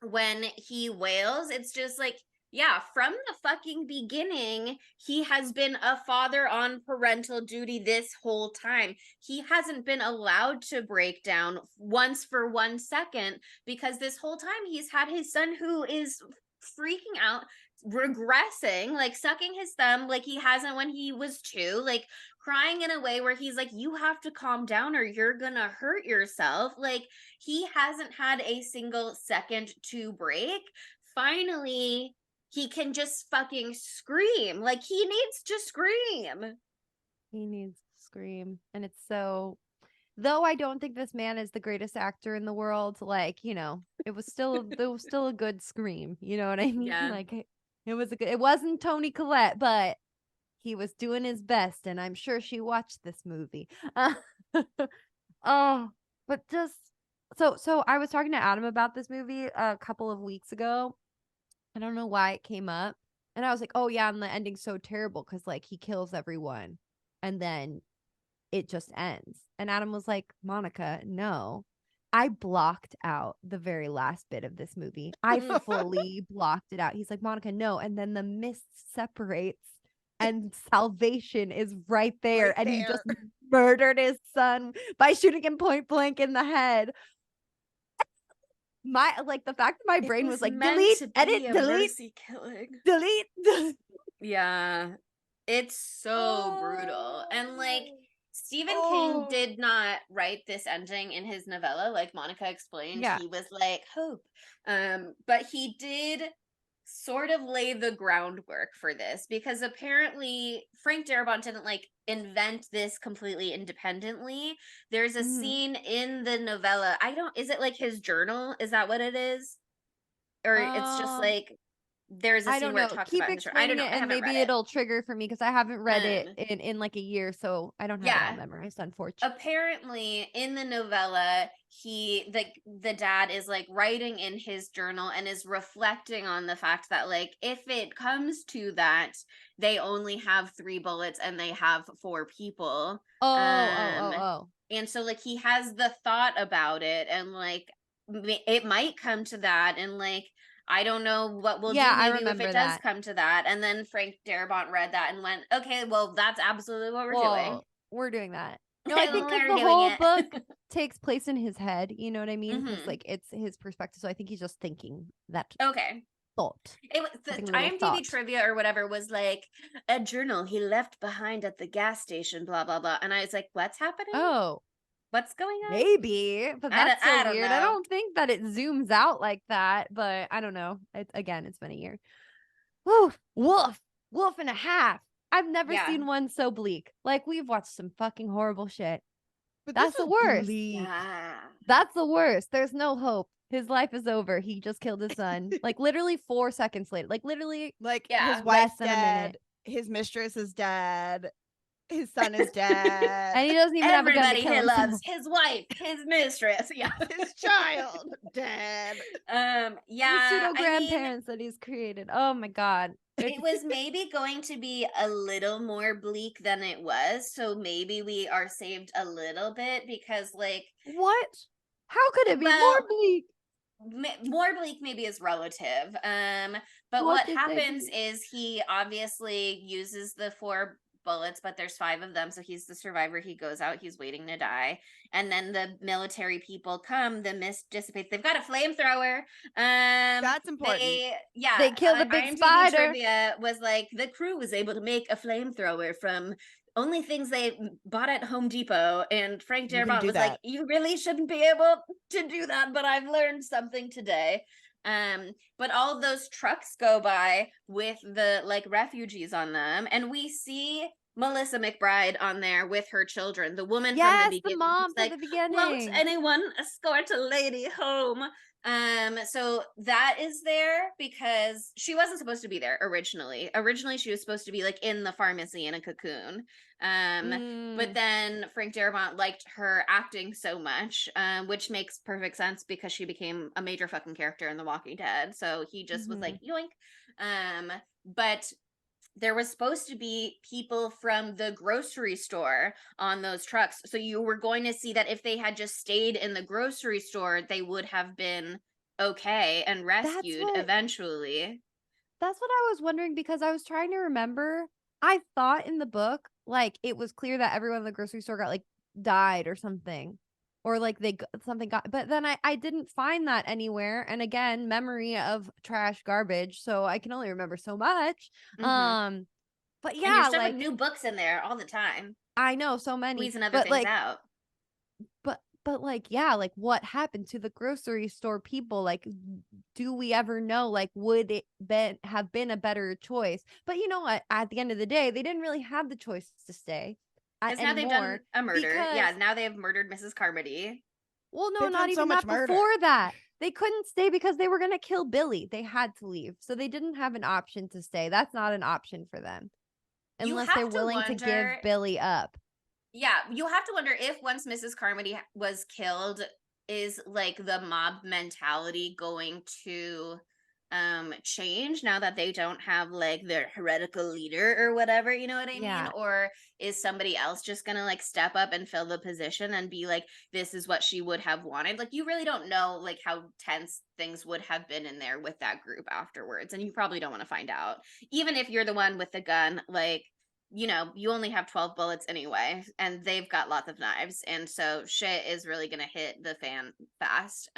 when he wails, it's just like, yeah, from the fucking beginning, he has been a father on parental duty this whole time. He hasn't been allowed to break down once for 1 second, because this whole time he's had his son who is freaking out, regressing, like sucking his thumb like he hasn't when he was 2, like crying in a way where he's like, you have to calm down or you're gonna hurt yourself. Like, he hasn't had a single second to break. Finally, he can just fucking scream. Like, he needs to scream. He needs to scream. And it's so, though I don't think this man is the greatest actor in the world, like, you know, it was still a good scream. You know what I mean? Yeah. Like, it wasn't Toni Collette, but he was doing his best, and I'm sure she watched this movie. Oh, but just so I was talking to Adam about this movie a couple of weeks ago. I don't know why it came up. And I was like, oh yeah, and the ending's so terrible because like he kills everyone and then it just ends. And Adam was like, Monica, no. I blocked out the very last bit of this movie. I fully blocked it out. He's like, Monica, no. And then the mist separates and salvation is right there. Right and he there. just murdered his son by shooting him point blank in the head. My like the fact that my brain was like, delete, edit, delete, killing. delete. Yeah. It's so brutal. And like, Stephen King did not write this ending in his novella, like Monica explained. Yeah. He was like, hope. But he did sort of lay the groundwork for this, because apparently Frank Darabont didn't like invent this completely independently. There's a scene in the novella. Is it like his journal? Is that what it is? Or it's just like there's a I scene don't where know. it talks Keep about his journal. I don't explaining know. it, I and haven't read maybe it. it'll trigger for me because I haven't read it Um, in like a year, so I don't have it all memorized, unfortunately. Apparently in the novella, the dad is like writing in his journal and is reflecting on the fact that like, if it comes to that, they only have 3 bullets and they have 4 people. Oh. And so like he has the thought about it, and like it might come to that, and like I don't know what we'll Yeah, do I maybe if remember it does that. come to that. And then Frank Darabont read that and went, okay, well, that's absolutely what we're doing. Well, we're doing that. No, I think because We're the doing whole it. book takes place in his head. You know what I mean? Because Mhm. like it's his perspective, so I think he's just thinking that Okay. thought. It was the Having a little IMDb thought. trivia or whatever was like a journal he left behind at the gas station, blah blah blah. And I was like, what's happening? Oh, What's going on? maybe, but that's so I don't weird. know. I don't think that it zooms out like that, but I don't know. Again, it's been a year. Woof, wolf and a half. I've never Yeah. seen one so bleak. Like, we've watched some fucking horrible shit. But That's this the was worst. bleak. Yeah. That's the worst. There's no hope. His life is over. He just killed his son. Like, literally 4 seconds later. Like, literally. Like Yeah. his wife's Less than a minute. dead, his mistress is dead, his son is dead, And he doesn't even have a gun to Everybody kill he himself. loves, his wife, his mistress. Yeah. his child dead. Yeah. The pseudo I mean, grandparents that he's created. Oh my god. it was maybe going to be a little more bleak than it was, so maybe we are saved a little bit, because like, What? How could it be well, more bleak? more bleak maybe is relative. But What what did they happens do? is he obviously uses the 4 bullets, but there's 5 of them, so he's the survivor. He goes out, he's waiting to die, and then the military people come, the mist dissipates, they've got a flamethrower. That's important. They kill the big IMDb spider. trivia was like, the crew was able to make a flamethrower from only things they bought at Home Depot, and Frank You can Darabont do was like, that. you really shouldn't be able to do that, but I've learned something today. But all of those trucks go by with the like refugees on them, and we see Melissa McBride on there with her children. The woman from the Yes, the beginning mom who's from like, the "Won't beginning. anyone escort a lady home?" So that is there because she wasn't supposed to be there originally. Originally, she was supposed to be like in the pharmacy in a cocoon. But then Frank Darabont liked her acting so much, which makes perfect sense because she became a major fucking character in The Walking Dead. So he just was like, yoink. But there was supposed to be people from the grocery store on those trucks. So you were going to see that if they had just stayed in the grocery store, they would have been okay and rescued eventually. That's what I was wondering because I was trying to remember. I thought in the book, like, it was clear that everyone in the grocery store got, like, died or something. Or, like, something got, but then I didn't find that anywhere. And again, memory of trash garbage. So I can only remember so much. Mm-hmm. But And you're yeah, stuck like, with new books in there all the time, I know so many, squeezing other but things like, out. but like, yeah, like what happened to the grocery store people? Like, do we ever know? Like, would it have been a better choice? But you know what? At the end of the day, they didn't really have the choice to stay Because now they've anymore done a murder. because, Yeah, now they have murdered Mrs. Carmody. well, no, They've not done so even much that. murder. Before that, they couldn't stay because they were gonna kill Billy. They had to leave, so they didn't have an option to stay. That's not an option for them You unless they're have to willing to give wonder. Billy up. Yeah, you have to wonder if once Mrs. Carmody was killed, is like the mob mentality going to change now that they don't have like their heretical leader or whatever, you know what I mean? Yeah. Or is somebody else just gonna like step up and fill the position and be like, this is what she would have wanted? Like, you really don't know like how tense things would have been in there with that group afterwards, and you probably don't want to find out, even if you're the one with the gun. Like, you know, you only have 12 bullets anyway, and they've got lots of knives, and so shit is really gonna hit the fan fast.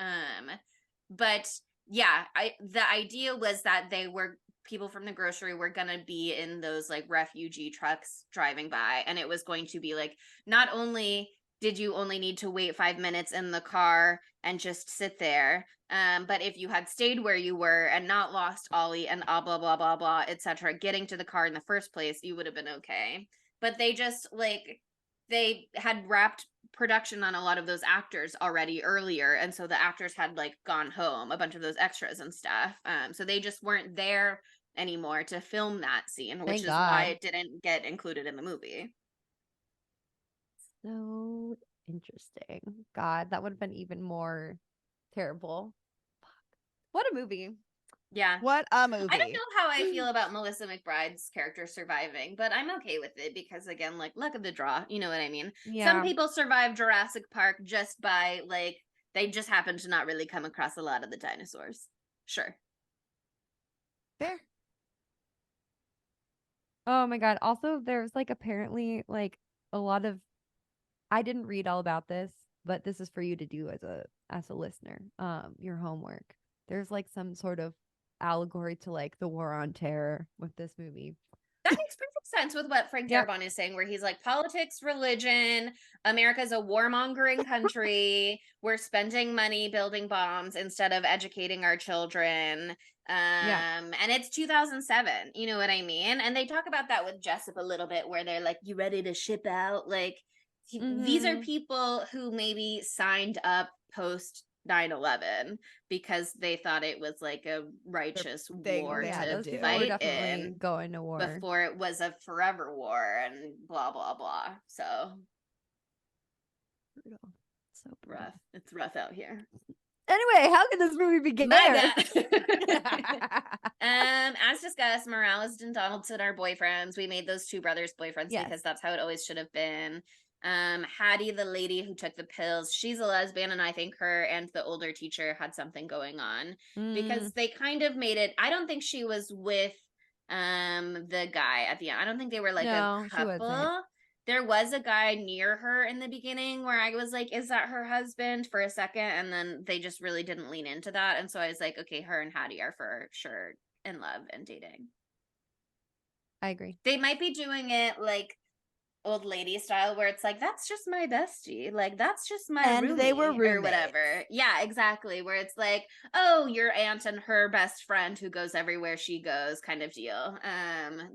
But yeah, the idea was that they were people from the grocery were gonna be in those like refugee trucks driving by, and it was going to be like, not only did you only need to wait 5 minutes in the car and just sit there, but if you had stayed where you were and not lost Ollie and blah blah blah blah etc., getting to the car in the first place, you would have been okay. But they just like, they had wrapped production on a lot of those actors already earlier, and so the actors had like gone home, a bunch of those extras and stuff, so they just weren't there anymore to film that scene, which Thank is why God. it didn't get included in the movie. So interesting. God, that would have been even more terrible. Fuck. What a movie. Yeah. What a movie. I don't know how I feel about Melissa McBride's character surviving, but I'm okay with it because, again, like, luck of the draw, you know what I mean? Yeah. Some people survive Jurassic Park just by, like, they just happen to not really come across a lot of the dinosaurs. Sure. Fair. Oh my God. Also, there's like apparently like a lot of, I didn't read all about this, but this is for you to do as a listener. Your homework. There's like some sort of allegory to like the war on terror with this movie. That makes perfect sense with what Frank Darabont is saying, where he's like, politics, religion, America's a warmongering country. We're spending money building bombs instead of educating our children. And it's 2007, you know what I mean? And they talk about that with Jessup a little bit, where they're like, you ready to ship out? Like, these are people who maybe signed up post 9/11 because they thought it was like a righteous war to fight in going to war before it was a forever war and blah blah blah. So brutal. So brutal. Rough. It's rough out here. Anyway, how could this movie begin? As discussed, Morales and Donaldson are boyfriends. We made those two brothers boyfriends because that's how it always should have been. Hattie, the lady who took the pills, she's a lesbian, and I think her and the older teacher had something going on because they kind of made it. I don't think she was with the guy at the end. I don't think they were like a couple. There was a guy near her in the beginning where I was like, is that her husband, for a second? And then they just really didn't lean into that. And so I was like, okay, her and Hattie are for sure in love and dating. I agree. They might be doing it like old lady style where it's like, that's just my bestie, like that's just my And they were roomie or roommates. whatever. Yeah, exactly. Where it's like, oh, your aunt and her best friend who goes everywhere she goes kind of deal.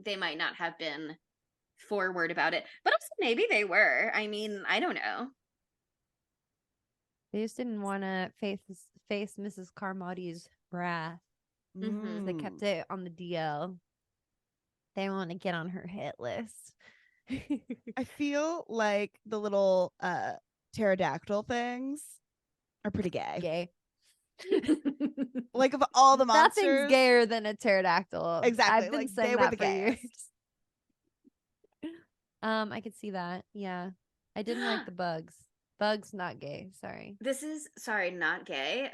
They might not have been forward about it, but also maybe they were. I mean, I don't know. They just didn't want to face Mrs. Carmody's wrath. Mhm. So they kept it on the DL. They want to get on her hit list. I feel like the little pterodactyl things are pretty gay. Gay. Like of all the monsters, Nothing's gayer than a pterodactyl. Exactly, I've been like, saying they were that the for years. gayest. I could see that. Yeah. I didn't like the bugs. Bugs not gay. Sorry. This is sorry, not gay.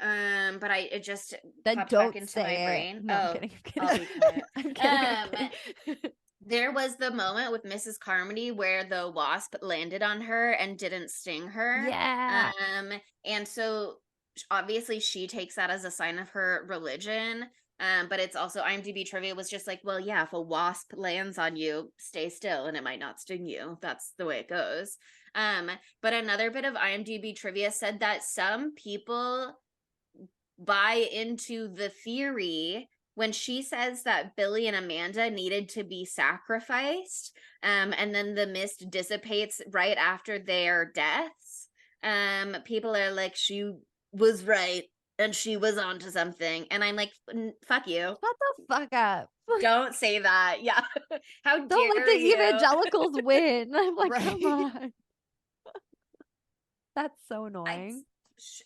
But it just Then popped don't back into say my it. brain. No, I'm Oh, kidding. I'll be quiet. I'm kidding. There was the moment with Mrs. Carmody where the wasp landed on her and didn't sting her. Yeah. And so obviously she takes that as a sign of her religion. But it's also IMDb trivia was just like, well, yeah, if a wasp lands on you, stay still and it might not sting you. That's the way it goes. But another bit of IMDb trivia said that some people buy into the theory when she says that Billy and Amanda needed to be sacrificed, and then the mist dissipates right after their deaths. People are like, she was right and she was onto something, and I'm like, fuck you. Shut the fuck up. Don't say that. Yeah. How Don't dare let the you? evangelicals win. I'm like, Right. come on. That's so annoying.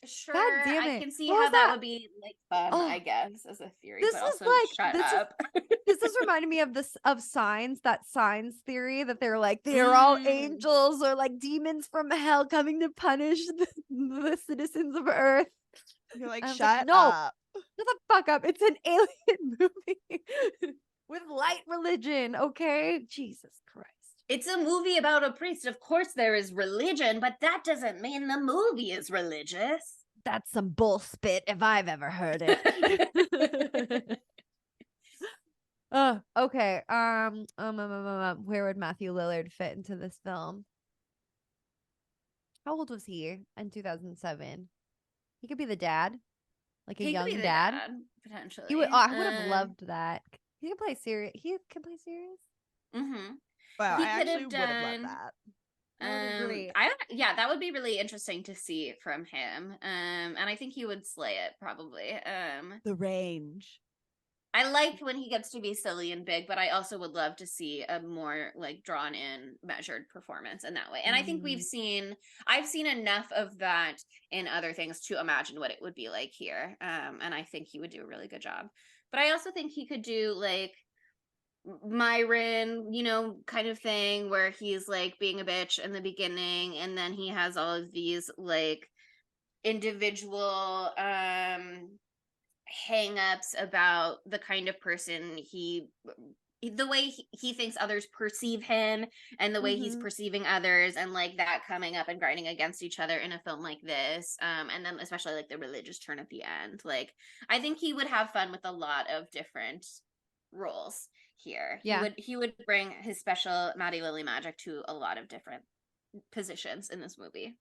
Sure, God damn I it. can see What how was that that? would be like fun, Oh, I guess, as a theory. this But is also, like shut this up. this is reminding me of this of signs, that signs theory that they're like they're all angels or like demons from hell coming to punish the citizens of Earth. You're like, I was shut no, up. shut the fuck up. It's an alien movie with light religion, okay? Jesus Christ. It's a movie about a priest. Of course, there is religion, but that doesn't mean the movie is religious. That's some bullspit if I've ever heard it. Okay. Where would Matthew Lillard fit into this film? How old was he in 2007? He could be the dad, like a He could be young the dad. potentially. He would. Oh, I would have loved that. He could play serious. He could play serious. Mm-hmm. Wow, He I could actually have would have done. loved that. I would agree. Yeah, that would be really interesting to see from him. And I think he would slay it probably. The range. I like when he gets to be silly and big, but I also would love to see a more like drawn in, measured performance in that way. And I think I've seen enough of that in other things to imagine what it would be like here. And I think he would do a really good job. But I also think he could do like Myron, kind of thing where he's like being a bitch in the beginning, and then he has all of these like individual hang-ups about the kind of person the way he thinks others perceive him and the way he's perceiving others, and like that coming up and grinding against each other in a film like this, and then especially like the religious turn at the end. Like I think he would have fun with a lot of different roles here. Yeah. He would bring his special Maddie Lily magic to a lot of different positions in this movie.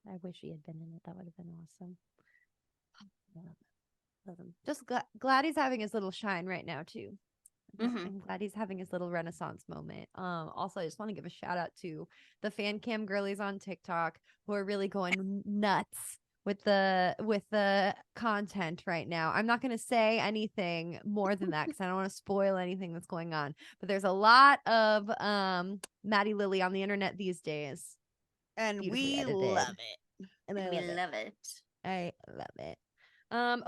I wish he had been in it. That would have been awesome. Just glad he's having his little shine right now too. I'm glad he's having his little renaissance moment. Also, I just want to give a shout out to the fan cam girlies on TikTok who are really going nuts with the content right now. I'm not going to say anything more than that because I don't want to spoil anything that's going on. But there's a lot of Maddie Lily on the internet these days, and we love it. And we love it. I love it.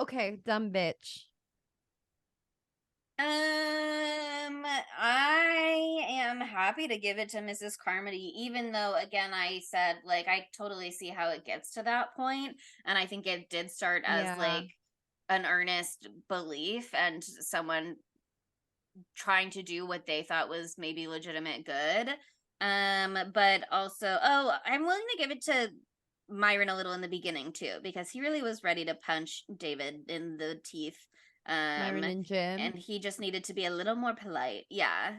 Okay, dumb bitch. I am happy to give it to Mrs. Carmody, even though, again, I said, like, I totally see how it gets to that point, and I think it did start as, like, an earnest belief and someone trying to do what they thought was maybe legitimate good, but also, I'm willing to give it to Myron a little in the beginning, too, because he really was ready to punch David in the teeth. Myron and Jim. And he just needed to be a little more polite. Yeah.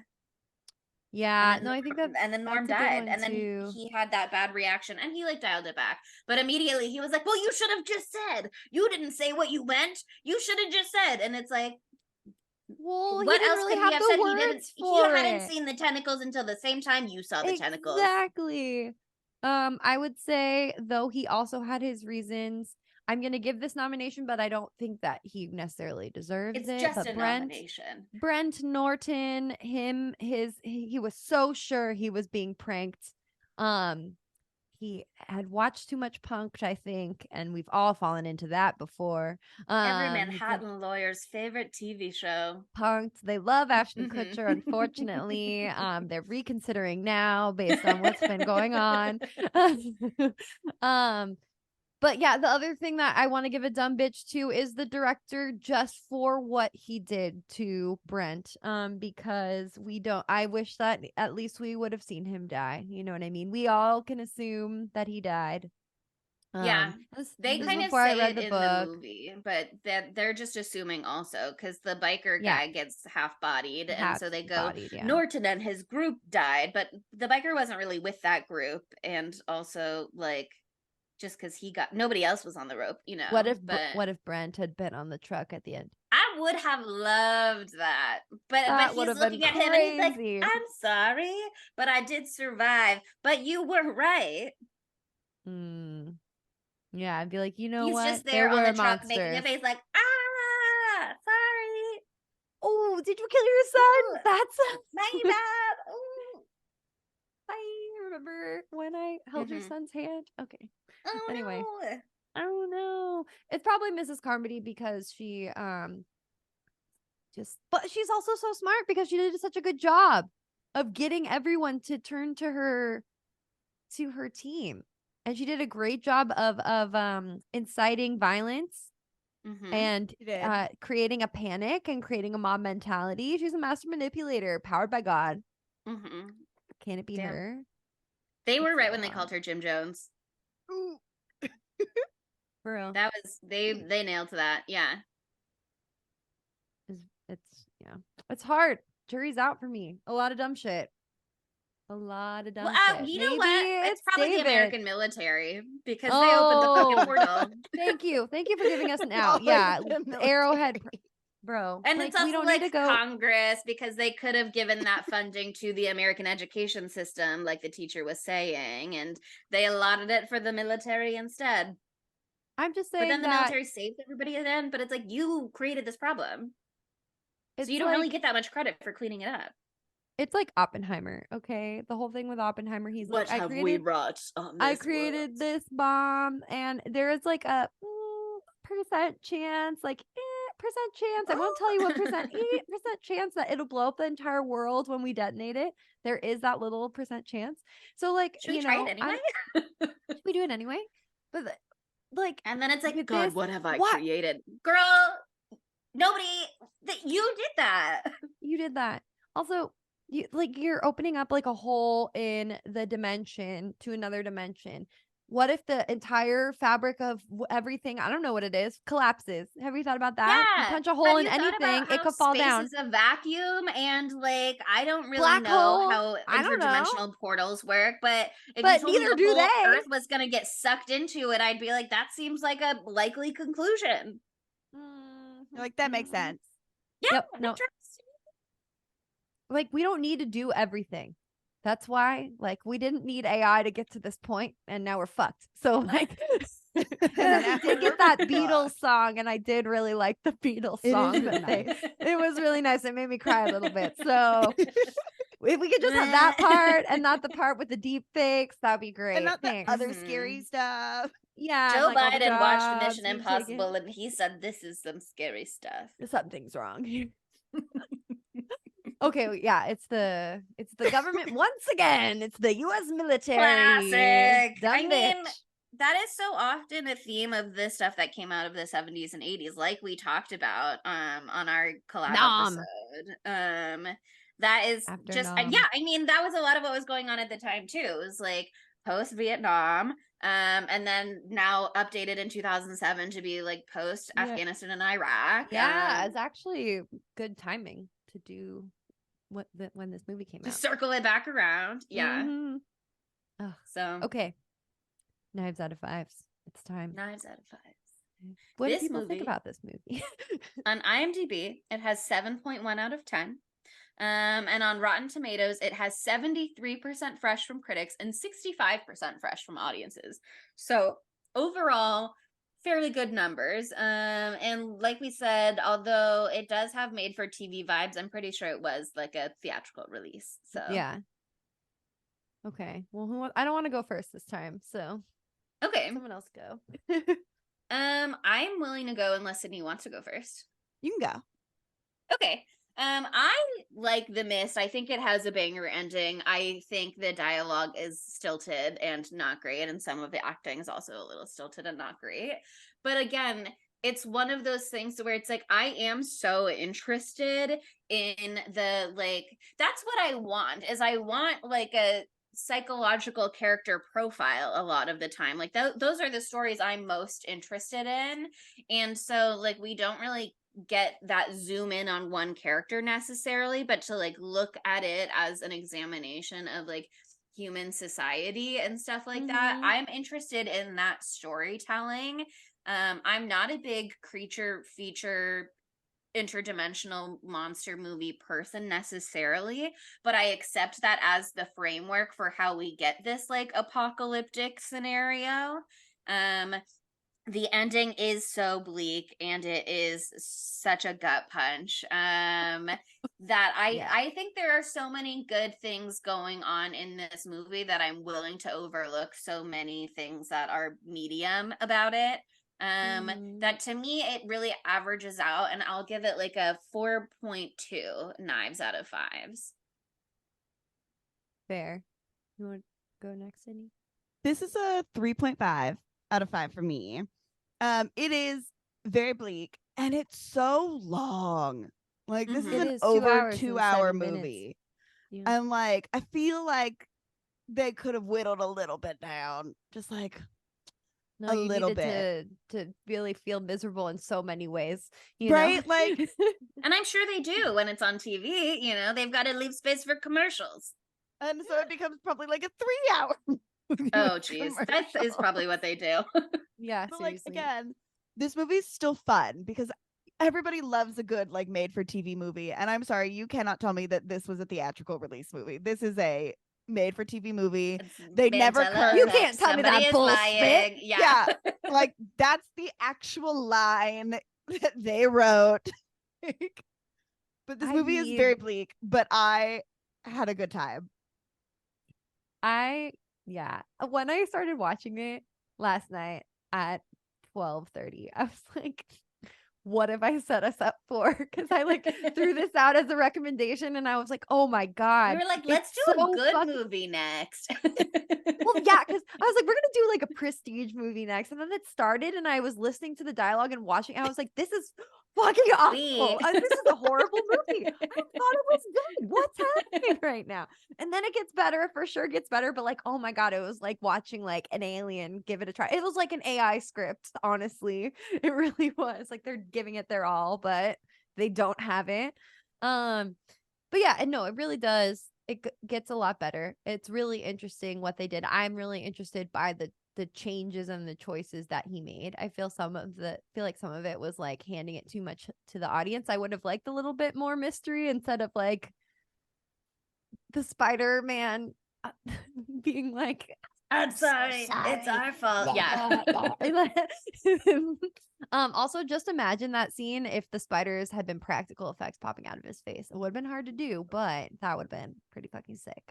Yeah, And no, then I think and then Norm that's a good died, one and then too. he had that bad reaction, and he like dialed it back. But immediately he was like, "Well, you should have just said. You didn't say what you meant. You should have just said." And it's like, Well, he what didn't else really could he have have the said? He didn't. words He for hadn't it. seen the tentacles until the same time you saw the tentacles. Exactly. I would say though he also had his reasons. I'm gonna give this nomination, but I don't think that he necessarily deserves It's it. just But a nomination. Brent Norton, he was so sure he was being pranked. He had watched too much Punk'd, I think, and we've all fallen into that before. Every He's been Manhattan lawyer's favorite TV show. punked. They love Ashton Mhm. Kutcher, unfortunately. They're reconsidering now based on what's been going on. um, but yeah, the other thing that I want to give a dumb bitch to is the director just for what he did to Brent. Because I wish that at least we would have seen him die. You know what I mean? We all can assume that he died. Yeah, they This is kind of before I say read it the in the book. movie, but they're just assuming also because the biker Yeah. guy gets half bodied, and so they go Bodied, yeah. Norton and his group died, but the biker wasn't really with that group, and also like just because he got nobody else was on the rope, you know. What if Brent had been on the truck at the end? I would have loved that, but That would he's have been looking at him and he's like, crazy. "I'm sorry, but I did survive. But you were right." Yeah, I'd be like, you know He's what? just There there on were the truck making a monsters. face like, "Ah, sorry, Oh, did you kill your son? That's my bad." Ooh. I remember when I held your Mhm. son's hand. Okay. Oh Anyway, no. I don't know. It's probably Mrs. Carmody because she but she's also so smart because she did such a good job of getting everyone to turn to her team. And she did a great job of inciting violence Mhm. and She did. creating a panic and creating a mob mentality. She's a master manipulator powered by God. Mhm. Can it be Damn. her? They were It's right so when they hard. called her Jim Jones. For real. That was they nailed that. Yeah. It's hard. Jury's out for me. A lot of dumb shit. A lot of dumb shit. You know Maybe what? It's probably David. the American military because they opened the fucking portal. Thank you for giving us an out. Always Yeah, the Arrowhead, bro. And like, it's also we don't like need to go. Congress because they could have given that funding to the American education system, like the teacher was saying, and they allotted it for the military instead. I'm just But saying then the that military saved everybody at the end. But it's like you created this problem, so it's you don't really get that much credit for cleaning it up. it's like Oppenheimer. Okay, the whole thing with Oppenheimer, he's like, I created this bomb, and there is like a percent chance, percent chance. I won't tell you what percent chance that it'll blow up the entire world when we detonate it. There is that little percent chance. So like, Should we try it anyway? Should we do it anyway? But like, and then it's like, with God, this, what have I created, girl? Nobody. You did that. You did that. Also, you're opening up like a hole in the dimension to another dimension. What if the entire fabric of everything, I don't know what it is, collapses? Have you thought about that? Yeah. You punch a hole in anything, it could fall down. Space is a vacuum, and like I don't really Black know hole? how I don't know. interdimensional portals work, but if But you told me neither the do whole they. Earth was gonna get sucked into it, I'd be like, that seems like a likely conclusion. Like that makes sense. Yeah, Yep, no. Like, we don't need to do everything. That's why, like, we didn't need AI to get to this point, and now we're fucked. So, like, and then we did get that Beatles song, and I did really like the Beatles song. It was really nice. It made me cry a little bit. So, if we could just have that part and not the part with the deep fakes, that'd be great. And not Thanks. the other scary stuff. Yeah. Joe like, all the Biden watched jobs Mission we've Impossible, taken. and he said, "This is some scary stuff." Something's wrong. Okay, yeah, it's the government once again. It's the U.S. military. Classic. Dumb I mean, bitch. that is so often a theme of this stuff that came out of the 70s and 80s, like we talked about on our collab episode. That is After just Nom. yeah, I mean, that was a lot of what was going on at the time too. It was like post Vietnam, and then now updated in 2007 to be like post Afghanistan and Iraq. Yeah, it's actually good timing to do when this movie came To out. circle it back around. Yeah. Mhm. Ugh. So Okay. Knives out of fives. It's time. Knives out of fives. What do This people think movie- about this movie? On IMDb, it has 7.1 out of 10. And on Rotten Tomatoes, it has 73% fresh from critics and 65% fresh from audiences. So overall, fairly good numbers. And like we said, although it does have made for TV vibes, I'm pretty sure it was like a theatrical release. So Yeah. Okay. Well, I don't want to go first this time, so okay. someone else go. I'm willing to go unless Sydney wants to go first. You can go. Okay. I like The Mist. I think it has a banger ending. I think the dialogue is stilted and not great, and some of the acting is also a little stilted and not great. But again, it's one of those things where it's like I am so interested in the that's what I want. Is I want like a psychological character profile a lot of the time. Like those are the stories I'm most interested in. And so like we don't really get that zoom in on one character necessarily, but to like look at it as an examination of like human society and stuff like that. I'm interested in that storytelling. I'm not a big creature feature interdimensional monster movie person necessarily, but I accept that as the framework for how we get this like apocalyptic scenario. The ending is so bleak and it is such a gut punch that I think there are so many good things going on in this movie that I'm willing to overlook so many things that are medium about it. That to me it really averages out, and I'll give it like a 4.2 knives out of fives. Fair. You want to go next, Sydney? This is a 3.5 out of 5 for me. It is very bleak and it's so long. Like this is It an is 2 over hours and 2-hour 7 minutes. movie. Yeah. And like I feel like they could have whittled a little bit down. Just like No, a you little needed bit. to really feel miserable in so many ways, you Right? know? Like And I'm sure they do when it's on TV, you know, they've got to leave space for commercials. and so it becomes probably like a 3-hour movie Oh with geez, that is commercials. probably what they do. Yeah, But like seriously. again, this movie's still fun because everybody loves a good like made for TV movie. And I'm sorry, you cannot tell me that this was a theatrical release movie. This is a made for TV movie. They never Mandela curse. You effect. can't tell me Somebody that is bullshit. lying. Yeah. Like that's the actual line that they wrote. But this I movie is mean- very bleak, but I had a good time. When I started watching it last night at 12:30, I was like, what have I set us up for? Because I like threw this out as a recommendation and I was like, oh my God. We were like, let's it's do a so good fucking- movie next. Well, yeah, because I was like, we're gonna do like a prestige movie next. And then it started and I was listening to the dialogue and watching. I was like, this is fucking awful. This is a horrible movie. I thought it was good. What's happening right now? And then it gets better, for sure gets better. But like, oh my God, it was like watching like an alien give it a try. It was like an AI script, honestly. It really was. Like they're giving it their all, but they don't have it. But yeah, and no, it really does. It gets a lot better. It's really interesting what they did. I'm really interested by the changes and the choices that he made. I feel like some of it was like handing it too much to the audience. I would have liked a little bit more mystery instead of like the Spider-Man being like, I'm sorry. It's our fault. Yeah. Also just imagine that scene if the spiders had been practical effects popping out of his face. It would have been hard to do, but that would have been pretty fucking sick.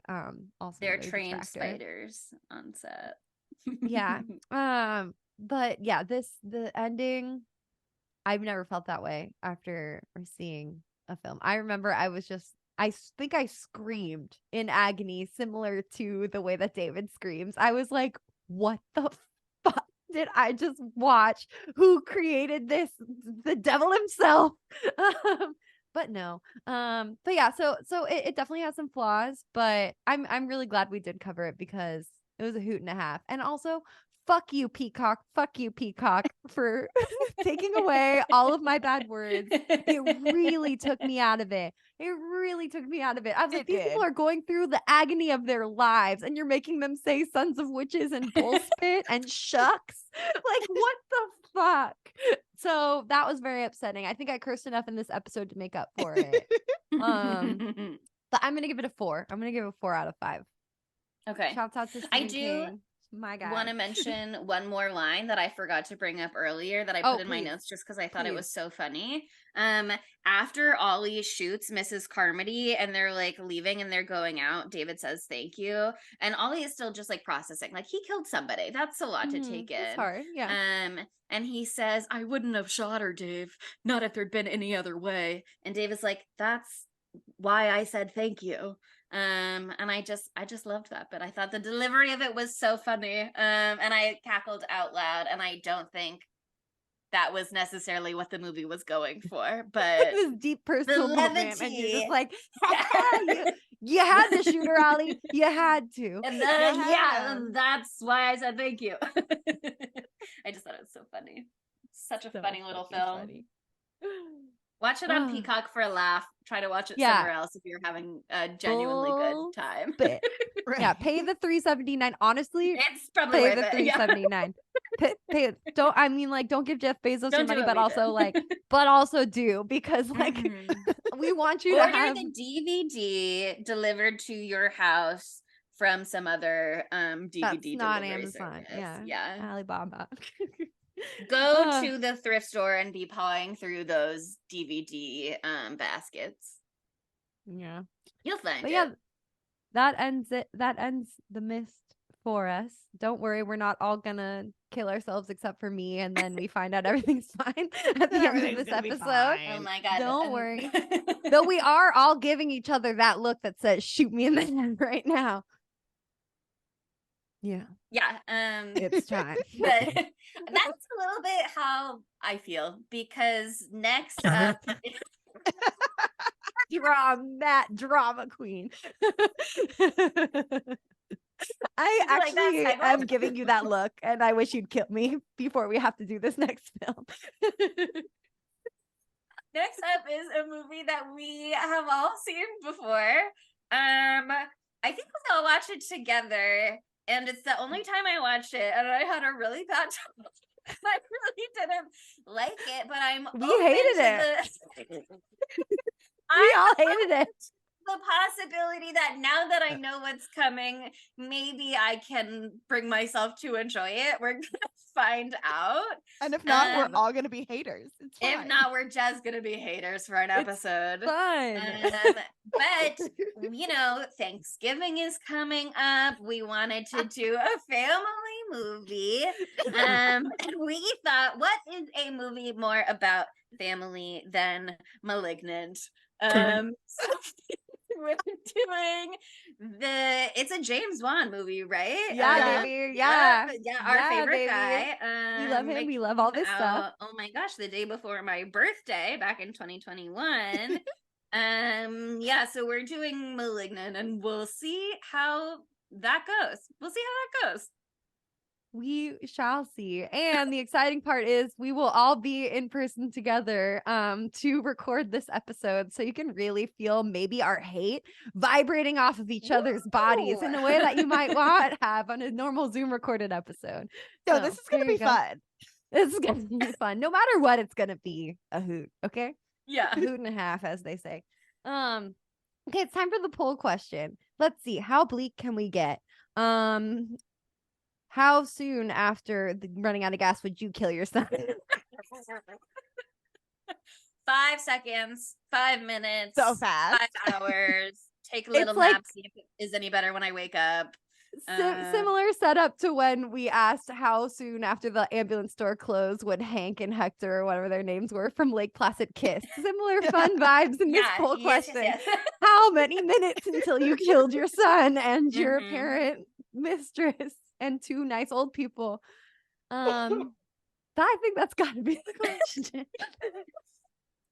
Also They're really trained distractor. spiders on set. Yeah. But yeah, the ending, I've never felt that way after seeing a film. I remember I think I screamed in agony, similar to the way that David screams. I was like, what the fuck did I just watch? Who created this? The devil himself. But no. But yeah, so it definitely has some flaws, but I'm really glad we did cover it because it was a hoot and a half. And also fuck you, Peacock, for taking away all of my bad words. It really took me out of it. I was like, these people are going through the agony of their lives, and you're making them say sons of witches and bullspit and shucks. Like, what the fuck? So that was very upsetting. I think I cursed enough in this episode to make up for it. But I'm gonna give it a 4. I'm gonna give it a 4 out of 5. Okay. Shouts out to I Stephen do King, my guy. want to mention one more line that I forgot to bring up earlier that I put in my notes just because I thought it was so funny. After Ollie shoots Mrs. Carmody and they're like leaving and they're going out, David says thank you, and Ollie is still just like processing, like he killed somebody. That's a lot to take in. It's hard, yeah. And he says, "I wouldn't have shot her, Dave. Not if there'd been any other way." And Dave is like, "That's why I said thank you." And I just loved that bit. I thought the delivery of it was so funny. And I cackled out loud, and I don't think that was necessarily what the movie was going for, but this deep personal moment, and you're just like, yeah. you had to shoot her, Ollie. You had to. And then, and that's why I said thank you. I just thought it was so funny. Such a funny little film. Funny. Watch it on Peacock for a laugh. Try to watch it somewhere else if you're having a genuinely good time. Yeah, pay the $3.79. Honestly, it's probably pay worth the it. $3.79. Pay it. Don't give Jeff Bezos your money, but also do, because we want you to have the DVD delivered to your house from some other DVD that's not delivery Amazon. service. Yeah, Alibaba. Go to the thrift store and be pawing through those DVD baskets. Yeah, you'll find it. Yeah, that ends the mist for us. Don't worry, we're not all gonna kill ourselves except for me, and then we find out everything's fine at the end of this episode. Oh my god! Don't worry. Though we are all giving each other that look that says "shoot me in the head" right now. Yeah. It's time. But that's a little bit how I feel, because next up drama queen. I actually am giving you that look, and I wish you'd kill me before we have to do this next film. Next up is a movie that we have all seen before. I think we all watched it together. And it's the only time I watched it, and I had a really bad time. I really didn't like it, but we hated it. We all hated it. The possibility that now that I know what's coming, maybe I can bring myself to enjoy it. We're gonna find out. And if not, we're all gonna be haters. It's fine. If not, we're just gonna be haters for an episode. Fun. But Thanksgiving is coming up. We wanted to do a family movie. And we thought, what is a movie more about family than Malignant? So we're doing it's a James Wan movie, right? Yeah, baby. Yeah, our favorite guy. We love him. We love all this stuff. Oh my gosh, the day before my birthday back in 2021. So we're doing Malignant, and we'll see how that goes. We shall see. And the exciting part is we will all be in person together to record this episode, so you can really feel maybe our hate vibrating off of each other's bodies in a way that you might not have on a normal Zoom recorded episode. So this is going to be fun. This is going to be fun. No matter what, it's going to be a hoot, okay? Yeah. A hoot and a half, as they say. Okay, it's time for the poll question. Let's see. How bleak can we get? How soon after running out of gas would you kill your son? 5 seconds, 5 minutes, so fast, 5 hours. Take a little nap, see if it is any better when I wake up. Similar setup to when we asked how soon after the ambulance door closed would Hank and Hector, or whatever their names were, from Lake Placid kiss. Similar fun vibes in this poll question. Yes. How many minutes until you killed your son and your parent mistress and 2 nice old people? I think that's got to be the question.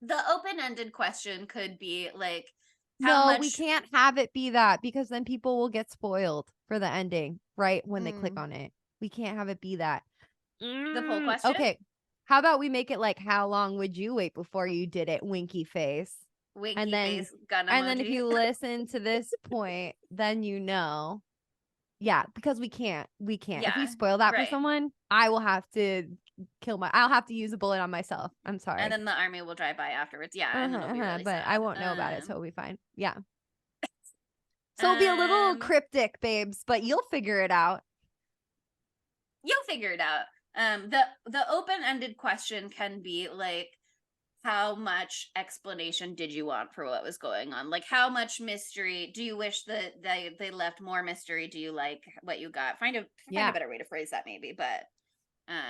The open-ended question could be like, we can't have it be that, because then people will get spoiled for the ending right when they click on it. We can't have it be that. The full question? Okay. How about we make it like, how long would you wait before you did it? Winky face. Winky And then- face gun emoji. And then if you listen to this point, then you know. Yeah, because we can't. If we Yeah, spoil that for right. someone, I will have to I'll have to use a bullet on myself. I'm sorry. And then the army will drive by afterwards. Yeah, and it'll be really but sad. I won't know about it, so it'll be fine. Yeah. So it'll be a little cryptic, babes, but you'll figure it out. You'll figure it out. The open-ended question can be like, how much explanation did you want for what was going on? Like, how much mystery do you wish that they left more mystery? Do you like what you got? Find a better way to phrase that, maybe, but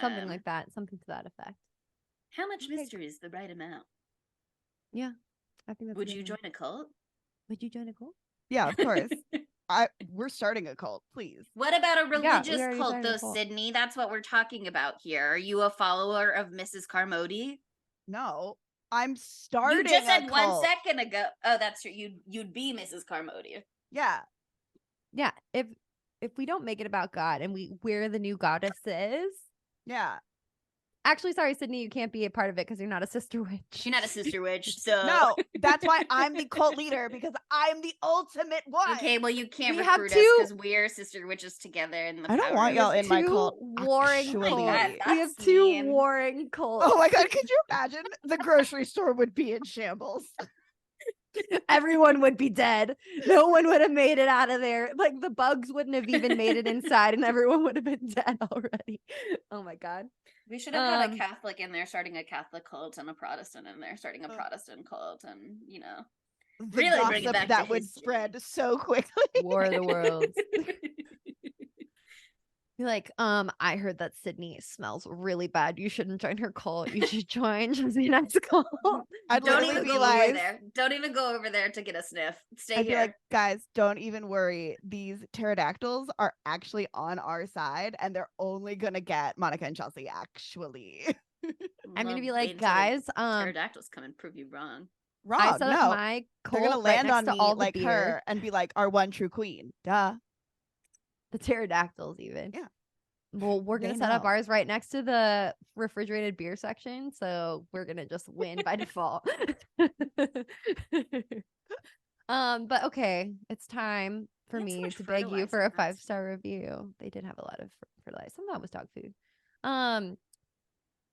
Something like that, something to that effect. How much mystery is the right amount? Yeah, I think that's. Would you join a cult? Would you join a cult? Yeah, of course. We're starting a cult, please. What about a religious already cult, started a though, cult. Sydney? That's what we're talking about here. Are you a follower of Mrs. Carmody? No, I'm starting. You just said a 1 cult. second ago. Oh, that's true. You'd be Mrs. Carmody. Yeah. Yeah, if we don't make it about God and we're the new goddesses. Yeah. Actually, sorry, Sydney, you can't be a part of it because you're not a sister witch. You're not a sister witch, so No, that's why I'm the cult leader, because I'm the ultimate one. Okay, well, you can't We have recruit us two- because we're sister witches together. In the I don't power want of- y'all in my Two cult. warring actually. cults. God, We have that's two mean. warring cults. Oh my god, could you imagine? The grocery store would be in shambles. Everyone would be dead. No one would have made it out of there. Like the bugs wouldn't have even made it inside, and everyone would have been dead already. Oh my god. We should have had a Um, Catholic in there starting a Catholic cult and a Protestant in there starting a Protestant cult, and The Really bring it gossip back that to would history. spread so quickly. War of the Worlds. Be like, I heard that Sydney smells really bad. You shouldn't join her cult. You should join Josina's cult. I'd Don't literally even be go over like, there. Don't even go over there to get a sniff. Stay I'd be here. like, guys, don't even worry. These pterodactyls are actually on our side, and they're only gonna get Monica and Chelsea. Actually, I'm gonna Well, be wait like, until the guys, pterodactyls come and prove you wrong. wrong. I set up No, my they're gonna cult right land next on to me all the like beer. her and be like, our one true queen. Duh. The pterodactyls, even. Yeah. Well, we're gonna They set up know. ours right next to the refrigerated beer section, so we're gonna just win by default. But okay, it's time for That's so me much to beg you for a fertilizer. 5-star review. They did have a lot of fertilizer. Some of that was dog food.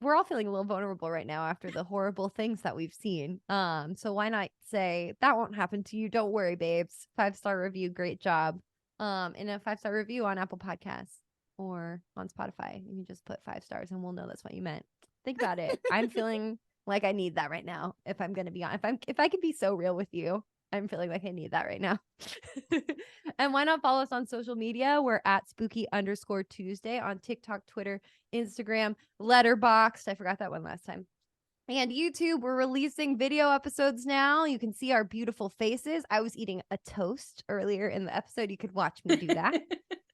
We're all feeling a little vulnerable right now after the horrible things that we've seen. So why not say that won't happen to you? Don't worry, babes. 5-star review, great job. And a 5-star review on Apple Podcasts or on Spotify. You can just put 5 stars and we'll know that's what you meant. Think about it. I'm feeling like I need that right now. If I'm gonna be on, if I can be so real with you, I'm feeling like I need that right now. And why not follow us on social media? We're at spooky_Tuesday on TikTok, Twitter, Instagram, Letterboxd. I forgot that one last time. And YouTube, we're releasing video episodes now. You can see our beautiful faces. I was eating a toast earlier in the episode. You could watch me do that.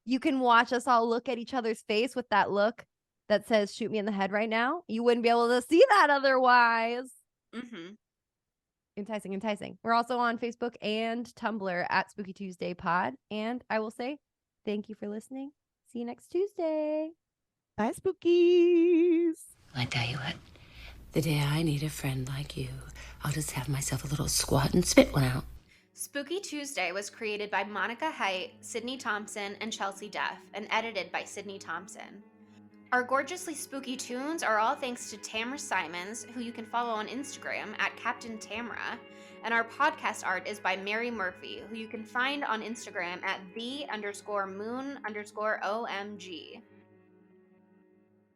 You can watch us all look at each other's face with that look that says, shoot me in the head right now. You wouldn't be able to see that otherwise. Mm-hmm. Enticing. We're also on Facebook and Tumblr at Spooky Tuesday Pod. And I will say, thank you for listening. See you next Tuesday. Bye, spookies. I tell you what, the day I need a friend like you, I'll just have myself a little squat and spit one out. Spooky Tuesday was created by Monica Height, Sydney Thompson, and Chelsea Duff, and edited by Sydney Thompson. Our gorgeously spooky tunes are all thanks to Tamra Simons, who you can follow on Instagram at Captain Tamra, and our podcast art is by Mary Murphy, who you can find on Instagram at the_moon_OMG.